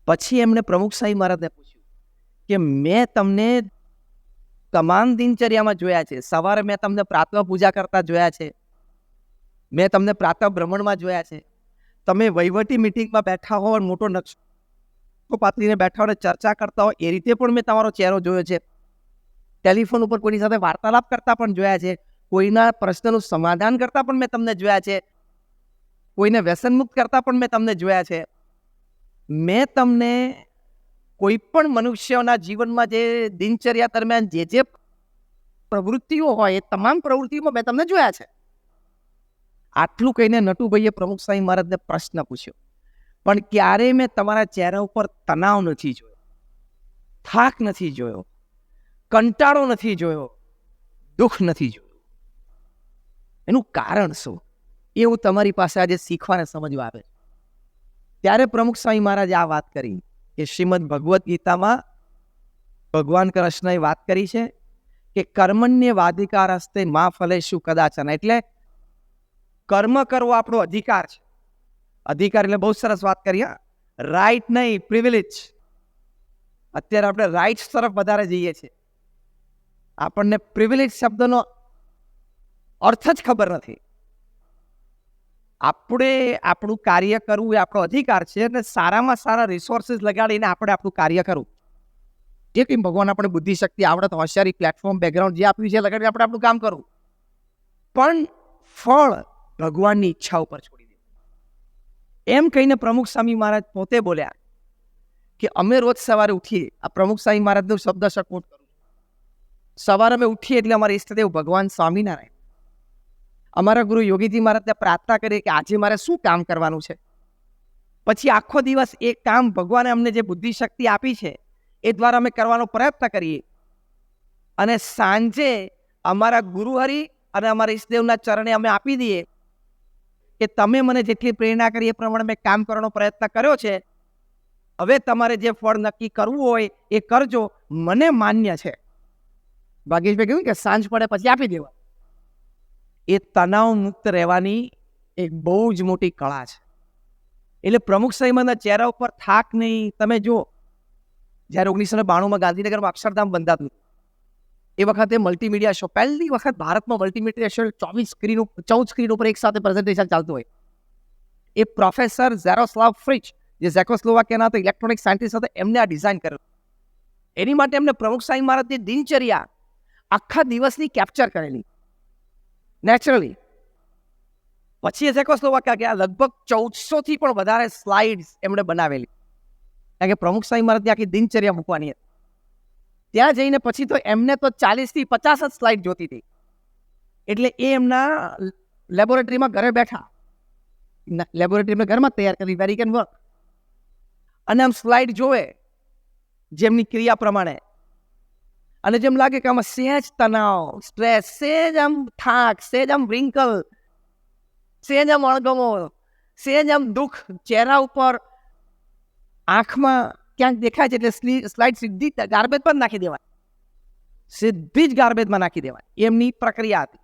પછી એમણે પ્રમુખ સ્વામી મહારાજને પૂછ્યું કે મેં તમને તમામ દિનચર્યામાં જોયા છે. સવારે મેં તમને પ્રાતઃ પૂજા કરતા જોયા છે, મેં તમને પ્રાતઃ ભ્રમણમાં જોયા છે, તમે વહીવટી મિટિંગમાં બેઠા હો, મોટો નકશો પાથરીને બેઠા હો, ચર્ચા કરતા હો, એ રીતે પણ મેં તમારો ચહેરો જોયો છે. ટેલિફોન ઉપર કોઈની સાથે વાર્તાલાપ કરતા પણ જોયા છે, કોઈના પ્રશ્નનું સમાધાન કરતા પણ મેં તમને જોયા છે, કોઈને વ્યસનમુક્ત કરતા પણ મેં તમને જોયા છે. મેં તમને કોઈ પણ મનુષ્યના જીવનમાં જે દિનચર્યા દરમિયાન જે પ્રવૃત્તિઓ હોય, એ તમામ પ્રવૃત્તિઓમાં મેં તમને જોયા છે. આટલું કહીને નટુભાઈએ પ્રમુખ સ્વામી મહારાજને પ્રશ્ન પૂછ્યો, પણ ક્યારેય મેં તમારા ચહેરા ઉપર તણાવ નથી જોયો, થાક નથી જોયો, કંટાળો નથી જોયો, દુઃખ નથી જોયું. એનું કારણ શું? એ હું તમારી પાસે આજે શીખવાને સમજવા આવે. ત્યારે પ્રમુખ સ્વામી મહારાજે આ વાત કરી કે શ્રીમદ ભગવદ્ ગીતામાં ભગવાન કૃષ્ણએ વાત કરી છે કે કર્મણ્યવાધિકાર હસ્તે મા ફલેષુ કદાચન, એટલે કર્મ કરવો આપણો અધિકાર છે. અધિકાર એટલે બહુ સરસ વાત કરી, રાઈટ નહીં, પ્રિવિલેજ. અત્યારે આપણે રાઇટ્સ તરફ વધારે જઈએ છીએ, આપણને પ્રિવિલેજ શબ્દનો અર્થ જ ખબર નથી. આપણે આપણું કાર્ય કરવું એ આપણો અધિકાર છે, અને સારામાં સારા રિસોર્સિસ લગાડીને આપણે આપણું કાર્ય કરવું. જે કંઈ ભગવાન આપણે બુદ્ધિ શક્તિ, આવડત, હોશિયારી, પ્લેટફોર્મ, બેકગ્રાઉન્ડ જે આપ્યું છે લગાડી આપણે આપણું કામ કરવું, પણ ફળ ભગવાનની ઈચ્છા ઉપર છોડી દે. એમ કહીને પ્રમુખ સ્વામી મહારાજ પોતે બોલ્યા કે અમે રોજ સવારે ઉઠીએ, આ પ્રમુખ સ્વામી મહારાજનો શબ્દ સકોટ કરું, સવારે અમે ઉઠીએ એટલે અમારા ઈષ્ટદેવ ભગવાન સ્વામિનારાયણ, અમારા ગુરુ યોગીજી મહારાજને પ્રાર્થના કરીએ કે આજે મારે શું કામ કરવાનું છે. પછી આખો દિવસ એ કામ ભગવાને અમને જે બુદ્ધિ શક્તિ આપી છે એ દ્વારા અમે કરવાનો પ્રયત્ન કરીએ, અને સાંજે અમારા ગુરુહરિ અને અમારા ઈષ્ટદેવના ચરણે અમે આપી દઈએ કે તમે મને જેટલી પ્રેરણા કરી એ પ્રમાણે મેં કામ કરવાનો પ્રયત્ન કર્યો છે, હવે તમારે જે ફળ નક્કી કરવું હોય એ કરજો, મને માન્ય છે. ભાગેશભાઈ કહ્યું કે સાંજ પડે પછી આપી દેવા. એ તણાવ મુક્ત રહેવાની એક બહુ જ મોટી કળા છે. એટલે પ્રમુખ સ્વામીના ચહેરા ઉપર થાક નહીં. તમે જો, જ્યારે 1992માં ગાંધીનગરમાં અક્ષરધામ બંધાતું, એ વખતે મલ્ટીમીડિયા શો, પહેલી વખત ભારતમાં મલ્ટીમીડિયા શો 14 સ્ક્રીન ઉપર એક સાથે પ્રેઝન્ટેશન ચાલતું હોય. એ પ્રોફેસર ઝેરોસ્લાવ ફ્રિચ, જે ઝેકોસ્લોવાકિયાના હતા ઇલેક્ટ્રોનિક સાયન્ટિસ્ટ હતા, એમને આ ડિઝાઇન કર્યું. એની માટે એમને પ્રમુખ સ્વામી મહારાજની દિનચર્યા આખા દિવસની કેપ્ચર કરેલી નેચરલી. પછી ઝેકોસ્લોવાકિયા ગયા, લગભગ 1400 થી પણ વધારે સ્લાઇડ્સ એમણે બનાવેલી, કારણ કે પ્રમુખ સ્વામી મહારાજની આખી દિનચર્યા મૂકવાની હતી. ત્યાં જઈને પછી તો એમને તો 40 થી 50 જ સ્લાઇડ જોતી હતી. એટલે એ એમના લેબોરેટરીમાં ઘરે બેઠા, લેબોરેટરી એમને ઘરમાં તૈયાર કરી, વેરી કેન વર્ક. અને આમ સ્લાઇડ જોવે જેમની ક્રિયા પ્રમાણે, અને જેમ લાગે કે આમાં સહેજ તણાવ, સ્ટ્રેસ, સહેજ આમ થાક, સહેજ આમ wrinkle, સહેજ આમ અણગમો, સહેજ આમ દુઃખ ચહેરા ઉપર, આંખમાં ક્યાંક દેખાય છે, એટલે સ્લાઇડ સીધી ગાર્બેજ પર નાખી દેવાય, સીધી જ ગાર્બેજમાં નાખી દેવાય. એમની પ્રક્રિયા હતી.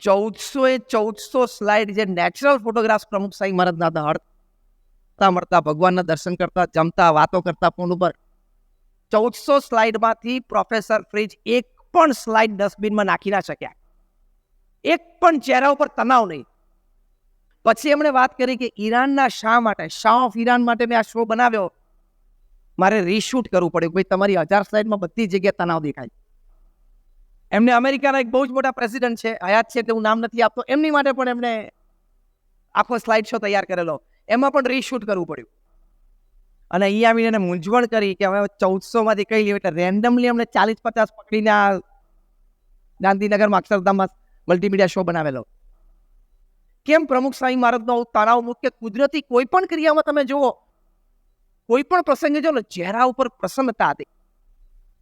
1414 સ્લાઇડ જે નેચરલ ફોટોગ્રાફ્સ પ્રમુખ સાંઈ મહારાજના હતા, હરતા મળતા, ભગવાનના દર્શન કરતા, જમતા, વાતો કરતા ફોન ઉપર, 1400 સ્લાઇડમાંથી પ્રોફેસર ફ્રીજ એક પણ સ્લાઇડ ડસ્ટબિનમાં નાખી ના શક્યા. એક પણ ચહેરા ઉપર તણાવ નહીં. પછી એમણે વાત કરી કે ઈરાનના શાહ માટે, શાહ ઓફ ઈરાન માટે મેં આ શો બનાવ્યો, મારે રીશૂટ કરવું પડ્યું. ભાઈ તમારી 1000 સ્લાઇડમાં બધી જગ્યાએ તણાવ દેખાય. એમને અમેરિકાના એક બહુ જ મોટા પ્રેસિડન્ટ છે, હયાત છે, એટલે હું નામ નથી આપતો, એમની માટે પણ એમણે આખો સ્લાઇડ શો તૈયાર કરેલો, એમાં પણ રીશૂટ કરવું પડ્યું. અને અહીંયા આવીને એને મૂંઝવણ કરી કે હવે 1400માંથી કઈ લેવું, એટલે રેન્ડમલી અમને 40-50 પકડીને આ ગાંધીનગરમાં અક્ષરધામમાં મલ્ટીમીડિયા શો બનાવેલો. કેમ? પ્રમુખ સાંઈ મહારાજનો તણાવ મુક્ત, કુદરતી કોઈ પણ ક્રિયામાં તમે જુઓ, કોઈ પણ પ્રસંગે જો ને, ચહેરા ઉપર પ્રસન્નતા હતી,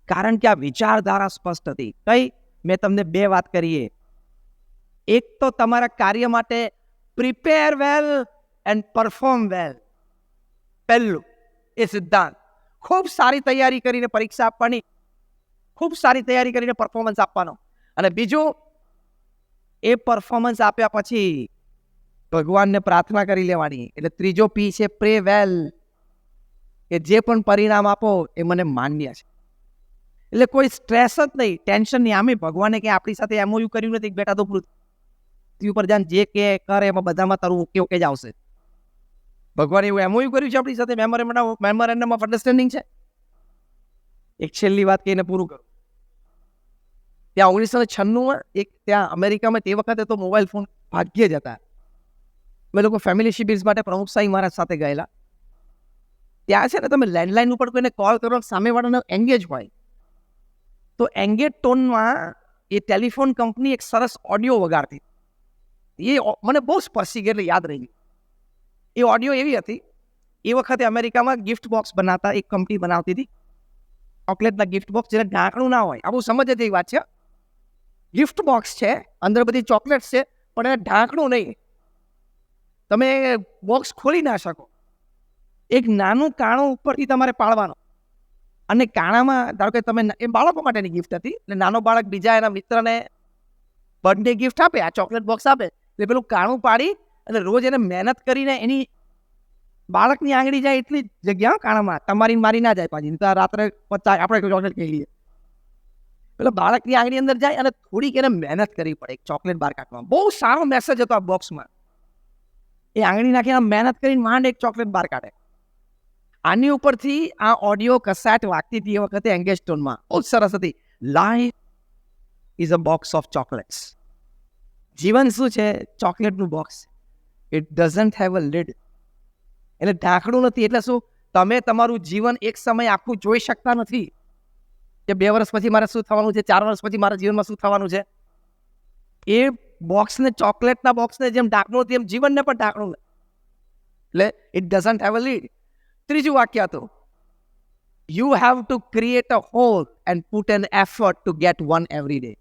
કારણ કે આ વિચારધારા સ્પષ્ટ હતી. કઈ? મેં તમને 2 વાત કરીએ. એક તો તમારા કાર્ય માટે પ્રિપેર વેલ એન્ડ પરફોર્મ વેલ. પહેલું એ સિદ્ધાંત, ખૂબ સારી તૈયારી કરીને પરીક્ષા આપવાની, ખૂબ સારી તૈયારી કરીને પરફોર્મન્સ આપવાનો. અને બીજું, એ પરફોર્મન્સ આપ્યા પછી ભગવાનને પ્રાર્થના કરી લેવાની. એટલે ત્રીજો પી છે પ્રે વેલ, કે જે પણ પરિણામ આપો એ મને માન્ય છે. એટલે કોઈ સ્ટ્રેસ જ નહીં, ટેન્શન નહીં. આમે ભગવાને કે આપણી સાથે એમઓયુ કર્યું નથી, બેટા તો પૃથ્વી ઉપર જાન જે કે કરે એમાં બધામાં તારું ઓકે ઓકે જ આવશે. ભગવાને એવું એમઓયુ કર્યું છે આપણી સાથે, મેમોરેન્ડમ ઓફ અન્ડરસ્ટેન્ડિંગ છે. એક છેલ્લી વાત કહીને પૂરું કરું. ત્યાં 1996માં એક ત્યાં અમેરિકામાં તે વખતે તો મોબાઈલ ફોન ભાગ્યે જ હતા. અમે લોકો ફેમિલી શિબિર્સ માટે પ્રમુખ સાંઈ મહારાજ સાથે ગયેલા. ત્યાં છે ને, તમે લેન્ડલાઇન ઉપર કોઈને કોલ કરો, સામેવાળાનો એંગેજ હોય, તો એંગેજ ટોનમાં એ ટેલિફોન કંપની એક સરસ ઓડિયો વગાડતી. એ મને બહુ સ્પર્શી ગઈ, એટલે યાદ રહી ગઈ. એ ઓડિયો એવી હતી, એ વખતે અમેરિકામાં ગિફ્ટ બોક્સ બનાવતા એક કંપની બનાવતી હતી, ચોકલેટના ગિફ્ટ બોક્સ, જેને ઢાંકણું ના હોય. આ બહુ સમજ જેવી વાત છે. ગિફ્ટ બોક્સ છે, અંદર બધી ચોકલેટ છે, પણ એને ઢાંકણું નહીં, તમે બોક્સ ખોલી ના શકો. એક નાનું કાણું ઉપરથી તમારે પાડવાનો, અને કાણામાં ધારો કે તમે, એ બાળકો માટેની ગિફ્ટ હતી, એટલે નાનો બાળક બીજા એના મિત્રને બર્થડે ગિફ્ટ આપે, આ ચોકલેટ બોક્સ આપે, એટલે પેલું કાણું પાડી અને રોજ એને મહેનત કરીને એની બાળકની આંગળી જાય એટલી જગ્યા કાણામાં, તમારી મારી ના જાય પાછી. તો રાત્રે આપણે ચોકલેટ કહી લઈએ, પેલા બાળકની આંગળી અંદર જાય અને થોડીક એને મહેનત કરવી પડે એક ચોકલેટ બહાર કાઢવામાં. બહુ સારો મેસેજ હતો આ બોક્સમાં. એ આંગળી નાખીને મહેનત કરીને માંડ એક ચોકલેટ બહાર કાઢે. આની ઉપરથી આ ઓડિયો કસેટ વાગતી હતી એ વખતે એંગેજ ટોનમાં, બહુ સરસ હતી. Life is a box of chocolates. જીવન શું છે? ચોકલેટનું box. It doesn't have a lid. એટલે ઢાંકણું નથી. એટલે શું? તમે તમારું જીવન એક સમય આખું જોઈ શકતા નથી કે 2 વર્ષ પછી મારે શું થવાનું છે, 4 વર્ષ પછી મારા જીવનમાં શું થવાનું છે. એ બોક્સને, ચોકલેટના બોક્સને જેમ ઢાંકણું હતું, એમ જીવનને પણ ઢાંકણું. એટલે it doesn't have a lid. ત્રીજું વાક્ય હતું, you have to create a hole and put an effort to get one every day.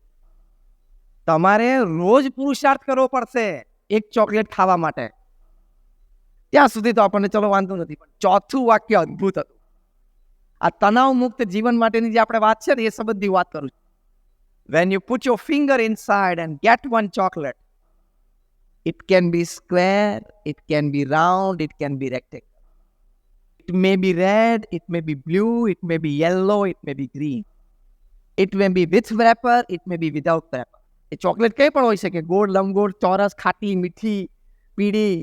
તમારે રોજ પુરુષાર્થ કરવો પડશે એક ચોકલેટ ખાવા માટે. ત્યાં સુધી તો આપણને ચલો વાંધો નથી, પણ ચોથું વાક્ય અદ્ભુત હતું. આ તણાવ મુક્ત જીવન માટેની જે આપણે વાત છે ને, એ સંબંધી વાત કરું છું. When you put your finger inside and get one chocolate, it can be square, it can be round, it can be rectangle. It may be red, it may be blue, it may be yellow, it may be green. It may be with wrapper, it may be without wrapper. A chocolate કઈ પણ હોઈ શકે, ગોળ, લંબગોળ, ચોરસ, ખાટી, મીઠી, પીળી,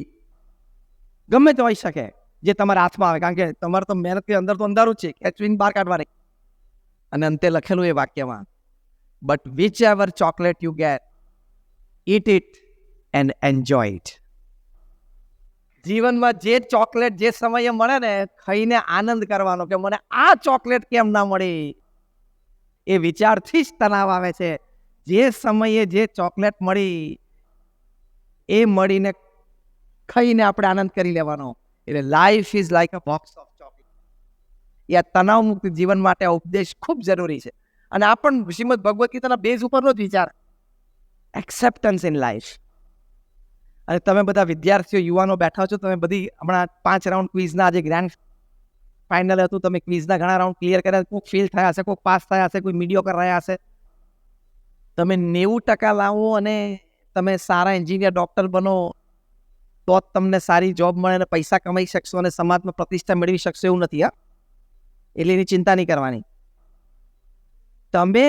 ગમે તે હોઈ શકે જે તમારા હાથમાં આવે. કારણ કે તમારે તો મહેનત કરી, અંદર તો અંધારું જ છે, ખેંચવીને બહાર કાઢવાની. અને અંતે લખેલું એ વાક્યમાં, but which ever chocolate you get, eat it and enjoy it. જીવનમાં જે ચોકલેટ જે સમયે મળે ને, ખાઈને આનંદ કરવાનો, કે મને આ ચોકલેટ કેમ ના મળી. એ વિચારથી જ તણાવ આવે છે. જે સમયે જે ચોકલેટ મળી, એ મળીને ખાઈને આપણે આનંદ કરી લેવાનો. એટલે life is like a box of એ આ તણાવ મુક્ત જીવન માટે આ ઉપદેશ ખૂબ જરૂરી છે. અને આ પણ શ્રીમદ ભગવદ્ ગીતાના બેઝ ઉપરનો જ વિચાર, એક્સેપ્ટન્સ ઇન લાઈફ. અને તમે બધા વિદ્યાર્થીઓ, યુવાનો બેઠા છો, તમે બધી હમણાં 5 રાઉન્ડ ક્વિઝના આજે ગ્રાન્ડ ફાઇનલ હતું, તમે ક્વિઝના ઘણા રાઉન્ડ ક્લિયર કર્યા, કોઈક ફેલ થયા હશે, કોઈક પાસ થયા હશે, કોઈ મીડિયોકર રહ્યા હશે. તમે 90% લાવો અને તમે સારા એન્જિનિયર, ડોક્ટર બનો તો જ તમને સારી જોબ મળે અને પૈસા કમાઈ શકશો અને સમાજમાં પ્રતિષ્ઠા મેળવી શકશો એવું નથી. એટલે એની ચિંતા નહીં કરવાની. તમે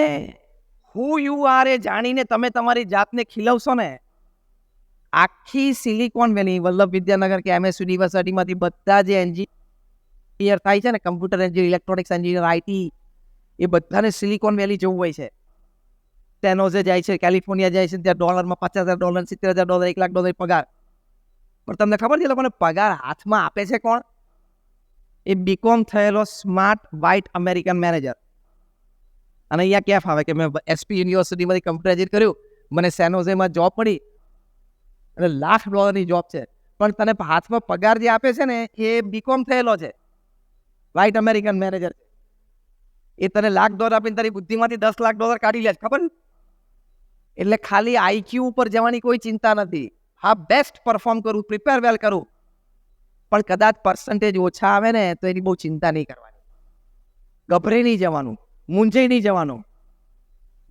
હુ યુ આર એ જાણીને તમે તમારી જાતને ખીલવશો ને, આખી સિલિકોન વેલી, વલ્લભ વિદ્યાનગર કે MS યુનિવર્સિટીમાંથી બધા જે એન્જિનિયર થાય છે ને, computer engineer, electronics engineer, IT, એ બધાને સિલિકોન વેલી જવું હોય છે. ટેનોઝે જાય છે, કેલિફોર્નિયા જાય છે, ત્યાં ડોલરમાં $50,000, $70,000, $1 લાખ પગાર. પણ તમને ખબર છે એ લોકોને પગાર હાથમાં આપે છે કોણ? એ BCom થયેલો સ્માર્ટ વ્હાઇટ અમેરિકન મેનેજર. અને અહીંયા ક્યાં ફાવે કે મેં SP યુનિવર્સિટીમાંથી કમ્પ્યુટર એન્જિનિયર કર્યું, મને સેનોઝેમાં જોબ મળી અને $1 લાખની જોબ છે, પણ તને હાથમાં પગાર જે આપે છે ને એ BCom થયેલો છે, વ્હાઇટ અમેરિકન મેનેજર. એ તને $1 લાખ આપીને તારી બુદ્ધિમાંથી $10 લાખ કાઢી લે છે, ખબર? એટલે ખાલી IQ ઉપર જવાની કોઈ ચિંતા નથી. હા, બેસ્ટ પરફોર્મ કરું, પ્રિપેર વેલ કરું, પણ કદાચ પર્સન્ટેજ ઓછા આવે ને તો એની બહુ ચિંતા નહીં કરવાની, ગભરાઈ નહીં જવાનું, મૂંઝાઈ નહીં જવાનું.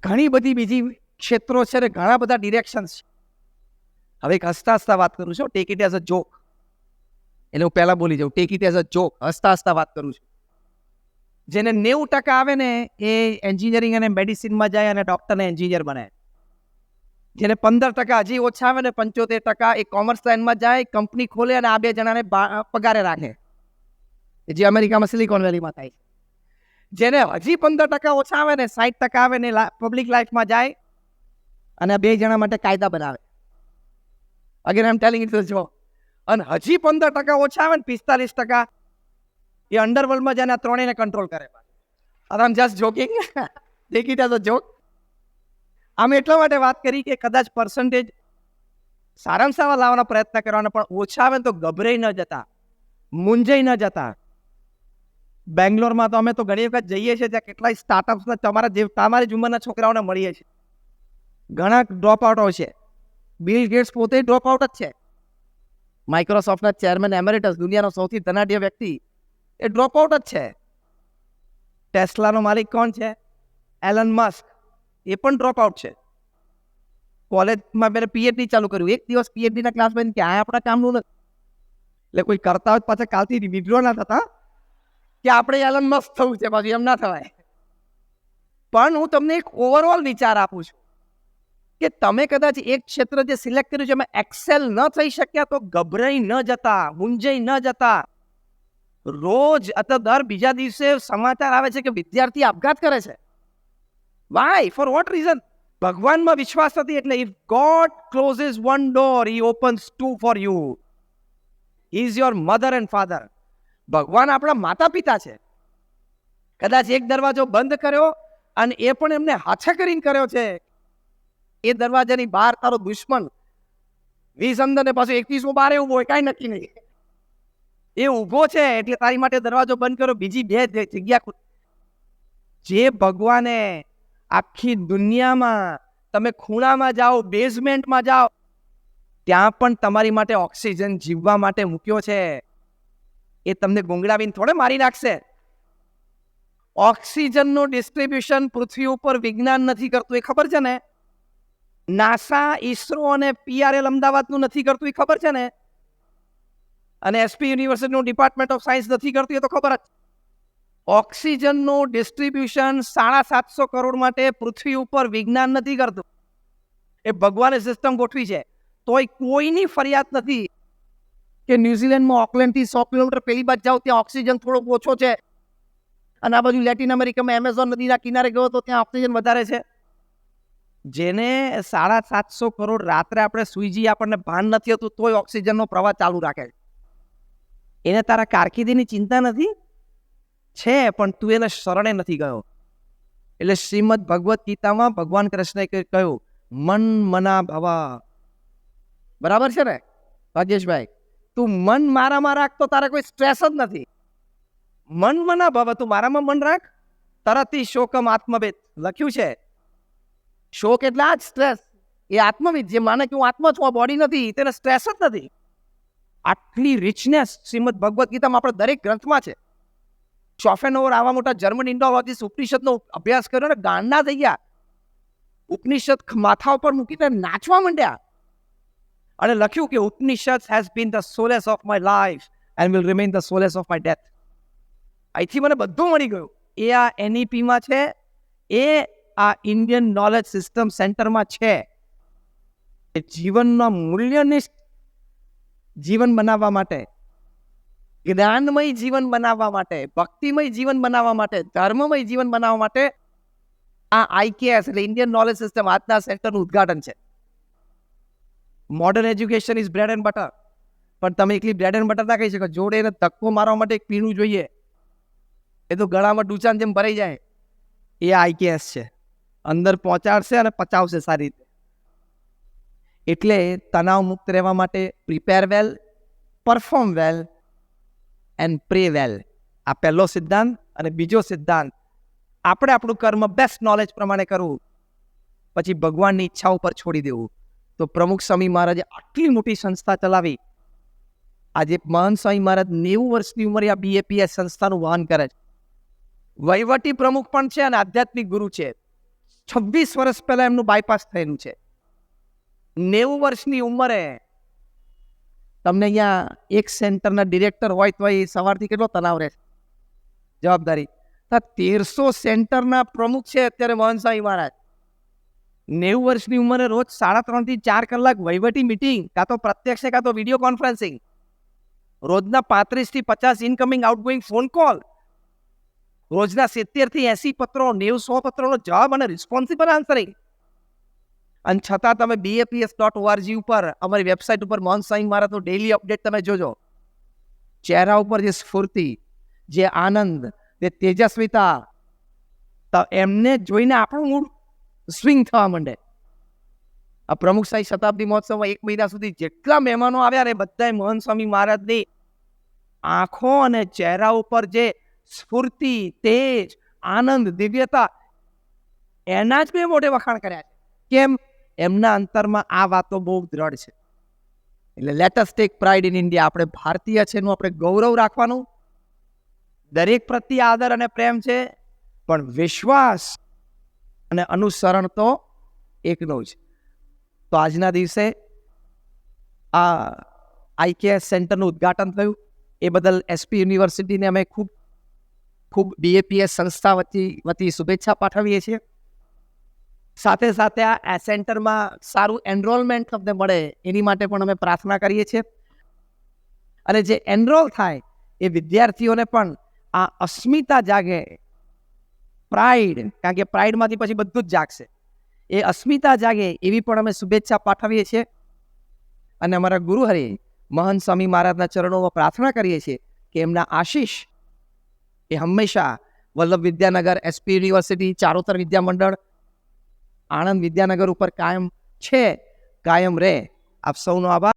ઘણી બધી બીજી ક્ષેત્રો છે ને ઘણા બધા ડિરેક્શન્સ છે. હવે એક હસતા હસતા વાત કરું છું, take it as a joke. એટલે હું પહેલા બોલી જાઉં, take it as a joke, હસતા હસતા વાત કરું છું. જેને 90% આવે ને એ એન્જિનિયરિંગ અને મેડિસિનમાં જાય અને ડોક્ટર ને એન્જિનિયર બને. જેને 15% હજી ઓછા આવે ને 75% એ કોમર્સ લાઈનમાં જાય, કંપની ખોલે અને આ 2 જણાને પગારે રાખે, જે અમેરિકામાં સિલિકોન વેલીમાં થાય. જેને હજી 15% ઓછા આવે ને 60% આવે ને પબ્લિક લાઈફમાં જાય અને આ 2 જણા માટે કાયદા બનાવે. Again I M telling it જો. અને હજી 15% ઓછા આવે ને 45% એ અંડરવર્લ્ડમાં જાય ને આ 3ને કંટ્રોલ કરે. આમ just joking, take it as a joke. આમ એટલા માટે વાત કરી કે કદાચ પર્સન્ટેજ સારામાં સારા લાવવાનો પ્રયત્ન કરવાનો, પણ ઓછા આવે તો ગભરાઈ ન જતા, મૂંઝાઈ ન જતા. બેંગ્લોરમાં તો અમે તો ઘણી વખત જઈએ છીએ, ત્યાં કેટલાય સ્ટાર્ટઅપ્સના તમારી ઉંમરના છોકરાઓને મળીએ છીએ. ઘણા ડ્રોપ આઉટો છે. બિલ ગેટ્સ પોતે ડ્રોપ આઉટ જ છે. માઇક્રોસોફ્ટના ચેરમેન એમેરિટસ, દુનિયાનો સૌથી ધનાઢ્ય વ્યક્તિ, એ ડ્રોપ આઉટ જ છે. ટેસ્લાનો માલિક કોણ છે? એલન મસ્ક, એ પણ ડ્રોપ આઉટ છે. કોલેજમાં મેં PhD ચાલુ કર્યું, એક દિવસ PhD ના ક્લાસમાં કે આ આપણા કામનું નથી. એટલે કોઈ કરતા હોય પાછા કાલથી વિડ્રો ના થતા કે આપણે એલન મસ્ક થવું છે, પાછું એમ ના થવાય. પણ હું તમને એક ઓવરઓલ વિચાર આપું છું કે તમે કદાચ એક ક્ષેત્ર જે સિલેક્ટ કર્યું છે એમાં એક્સેલ ન થઈ શક્યા તો ગભરાઈ ન જતા, મૂંઝાઈ ન જતા. રોજ અથવા દર બીજા દિવસે સમાચાર આવે છે કે વિદ્યાર્થી આપઘાત કરે છે. વાય? For what reason? ભગવાનમાં વિશ્વાસ નથી. એટલે if God closes one door, he opens 2 for you. He is your mother and father. ભગવાન આપણા માતા પિતા છે. કદાચ એક દરવાજો બંધ કર્યો અને એ પણ એમને હાથે કરીને કર્યો છે, એ દરવાજાની બહાર તારો દુશ્મન 20 અંદર ને પાછું 21 બહાર ઉભો હોય, કાંઈ નક્કી નહીં. એ ઊભો છે એટલે તારી માટે દરવાજો બંધ કર્યો, બીજી 2 જગ્યા. જે ભગવાને આખી દુનિયામાં, તમે ખૂણામાં જાઓ, બેઝમેન્ટમાં જાઓ, ત્યાં પણ તમારી માટે ઓક્સિજન જીવવા માટે મૂક્યો છે. એ તમને ગુંગળાવીને થોડે મારી નાખશે. ઓક્સિજનનું ડિસ્ટ્રીબ્યુશન પૃથ્વી ઉપર વિજ્ઞાન નથી કરતું, એ ખબર છે ને? નાસા, ISRO અને PRL અમદાવાદનું નથી કરતું, એ ખબર છે ને? અને SP યુનિવર્સિટીનું ડિપાર્ટમેન્ટ ઓફ સાયન્સ નથી કરતું, એ તો ખબર જ. ઓક્સિજનનું ડિસ્ટ્રીબ્યુશન 750 કરોડ માટે પૃથ્વી ઉપર વિજ્ઞાન નથી કરતું, એ ભગવાને સિસ્ટમ ગોઠવી છે. તોય કોઈની ફરિયાદ નથી કે ન્યુઝીલેન્ડમાં ઓકલેન્ડથી 100 કિલોમીટર પેલી બાજુ જાઓ ત્યાં ઓક્સિજન થોડો ઓછો છે, અને આ બાજુ લેટિન અમેરિકામાં એમેઝોન નદીના કિનારે ગયો તો ત્યાં ઓક્સિજન વધારે છે. જેને 750 કરોડ રાત્રે આપણે સુઈ જઈએ, આપણને ભાન નથી હોતું, તોય ઓક્સિજનનો પ્રવાહ ચાલુ રાખે. એને તારા કારકિર્દીની ચિંતા નથી છે, પણ તું એને શરણે નથી ગયો. એટલે શ્રીમદ ભગવદ્ ગીતામાં ભગવાન કૃષ્ણએ કહ્યું, મન મના ભવા. બરાબર છે ને રાજેશભાઈ? તું મન મારામાં રાખ તો તારે કોઈ સ્ટ્રેસ જ નથી. મન મના ભવતું, મારામાં મન રાખ. તરતી શોકમ આત્મવેદ લખ્યું છે. શોક એટલે આ જ સ્ટ્રેસ. એ આત્મવિદ જે માને કે હું આત્મા છું, આ બોડી નથી, તેને સ્ટ્રેસ જ નથી. આટલી રિચનેસ શ્રીમદ ભગવદ્ ગીતામાં આપણે દરેક ગ્રંથમાં છે. શોફેનોવર આવા મોટા જર્મન ઇન્ડોલોજીસ્ટ ઉપનિષદનો અભ્યાસ કર્યો ને ગાંડા થઈ ગયા. ઉપનિષદ માથા ઉપર મૂકીને નાચવા માંડ્યા અને લખ્યું કે Upanishad has been the solace of my life and will remain the solace of my death. અહીંથી મને બધું મળી ગયું. એ આ એનઈપીમાં છે, એ આ ઇન્ડિયન નોલેજ સિસ્ટમ સેન્ટરમાં છે. જીવનના મૂલ્યનિષ્ઠ જીવન બનાવવા માટે, જ્ઞાનમય જીવન બનાવવા માટે, ભક્તિમય જીવન બનાવવા માટે, ધર્મમય જીવન બનાવવા માટે આ IKS એટલે ઇન્ડિયન નોલેજ સિસ્ટમ આજના સેન્ટરનું ઉદ્ઘાટન છે. Modern education is bread and butter, પણ તમે એકલી બ્રેડ એન્ડ બટર ના કહી શકો. જોડે એને ધક્કો મારવા માટે એક પીણું જોઈએ, એ તો ગળામાં ડૂચાન જેમ ભરાઈ જાય. એ IKS છે, અંદર પહોંચાડશે અને પચાવશે સારી રીતે. એટલે તણાવ મુક્ત રહેવા માટે prepare well, perform well and pray well, આ પહેલો સિદ્ધાંત. અને બીજો સિદ્ધાંત, આપણે આપણું કર્મ બેસ્ટ નોલેજ પ્રમાણે કરવું, પછી ભગવાનની ઈચ્છા ઉપર છોડી દેવું. તો પ્રમુખ સ્વામી મહારાજે આટલી મોટી સંસ્થા ચલાવી. આજે મહાન સ્વામી મહારાજ 90 વર્ષની ઉંમરે આ BAPS સંસ્થાનું વહન કરે છે. વહીવટી પ્રમુખ પણ છે અને આધ્યાત્મિક ગુરુ છે. 26 વર્ષ પહેલા એમનું બાયપાસ થયેલું છે. 90 વર્ષની ઉંમરે તમને અહીંયા એક સેન્ટરના ડિરેક્ટર હોય તો એ સવારથી કેટલો તણાવ રહે છે, જવાબદારી. 1300 સેન્ટરના પ્રમુખ છે અત્યારે મહાન સ્વામી મહારાજ. 90 વર્ષની ઉંમરે રોજ 3.5 થી 4 કલાક વહીવટી મીટિંગ, કાં તો પ્રત્યક્ષ કાં તો વિડીયો કોન્ફરન્સિંગ, રોજના 35 થી 50 ઇનકમિંગ આઉટગોઈંગ ફોન કોલ, રોજના 70 થી 80 પત્રો, 90-100 પત્રોનો જવાબ અને રિસ્પોન્સિબલ આન્સરિંગ. અને છતાં તમે BAPS.org ઉપર, અમારી વેબસાઇટ ઉપર મહાન સ્વામી મહારાજનો ડેઇલી અપડેટ તમે જોજો. ચહેરા ઉપર જે સ્ફૂર્તિ, જે આનંદ, જે તેજસ્વીતા, તો એમને જોઈને આપણું મૂડ સ્વિંગ થવા માંડે. આ પ્રમુખ શાહી શતાબ્દી મહોત્સવમાં 1 મહિના સુધી જેટલા મહેમાનો આવ્યા ને બધાએ મહાન સ્વામી મહારાજની આંખો અને ચહેરા ઉપર જે સ્ફૂર્તિ, તેજ, આનંદ, દિવ્યતા, એના જ બે મોઢે વખાણ કર્યા છે. કેમ? એમના અંતરમાં આ વાતો બહુ દ્રઢ છે. એટલે let us take pride in India. આપણે ભારતીય છે એનું આપણે ગૌરવ રાખવાનું. દરેક પ્રત્યે આદર અને પ્રેમ છે, પણ વિશ્વાસ અને અનુસરણ તો એકનો જ. તો આજના દિવસે આ IKS સેન્ટરનું ઉદ્ઘાટન થયું, એ બદલ SP યુનિવર્સિટીને અમે ખૂબ BAPS સંસ્થા વતી શુભેચ્છા પાઠવીએ છીએ. સાથે સાથે આ સેન્ટરમાં સારું એનરોલમેન્ટ તમને મળે એની માટે પણ અમે પ્રાર્થના કરીએ છીએ. અને જે એનરોલ થાય એ વિદ્યાર્થીઓને પણ આ અસ્મિતા જાગે, પ્રાઇડ, કારણ કે પ્રાઇડમાંથી પછી બધું જ જાગશે, એ અસ્મિતા જાગે એવી પણ અમે શુભેચ્છા પાઠવીએ છીએ. અને અમારા ગુરુહરિ મહાન સ્વામી મહારાજના ચરણોમાં પ્રાર્થના કરીએ છીએ કે એમના આશીષ એ હંમેશા વલ્લભ વિદ્યાનગર, SP યુનિવર્સિટી, ચારોતર વિદ્યા મંડળ, આણંદ વિદ્યાનગર ઉપર કાયમ છે, કાયમ રહે. આપ સૌનો આભાર.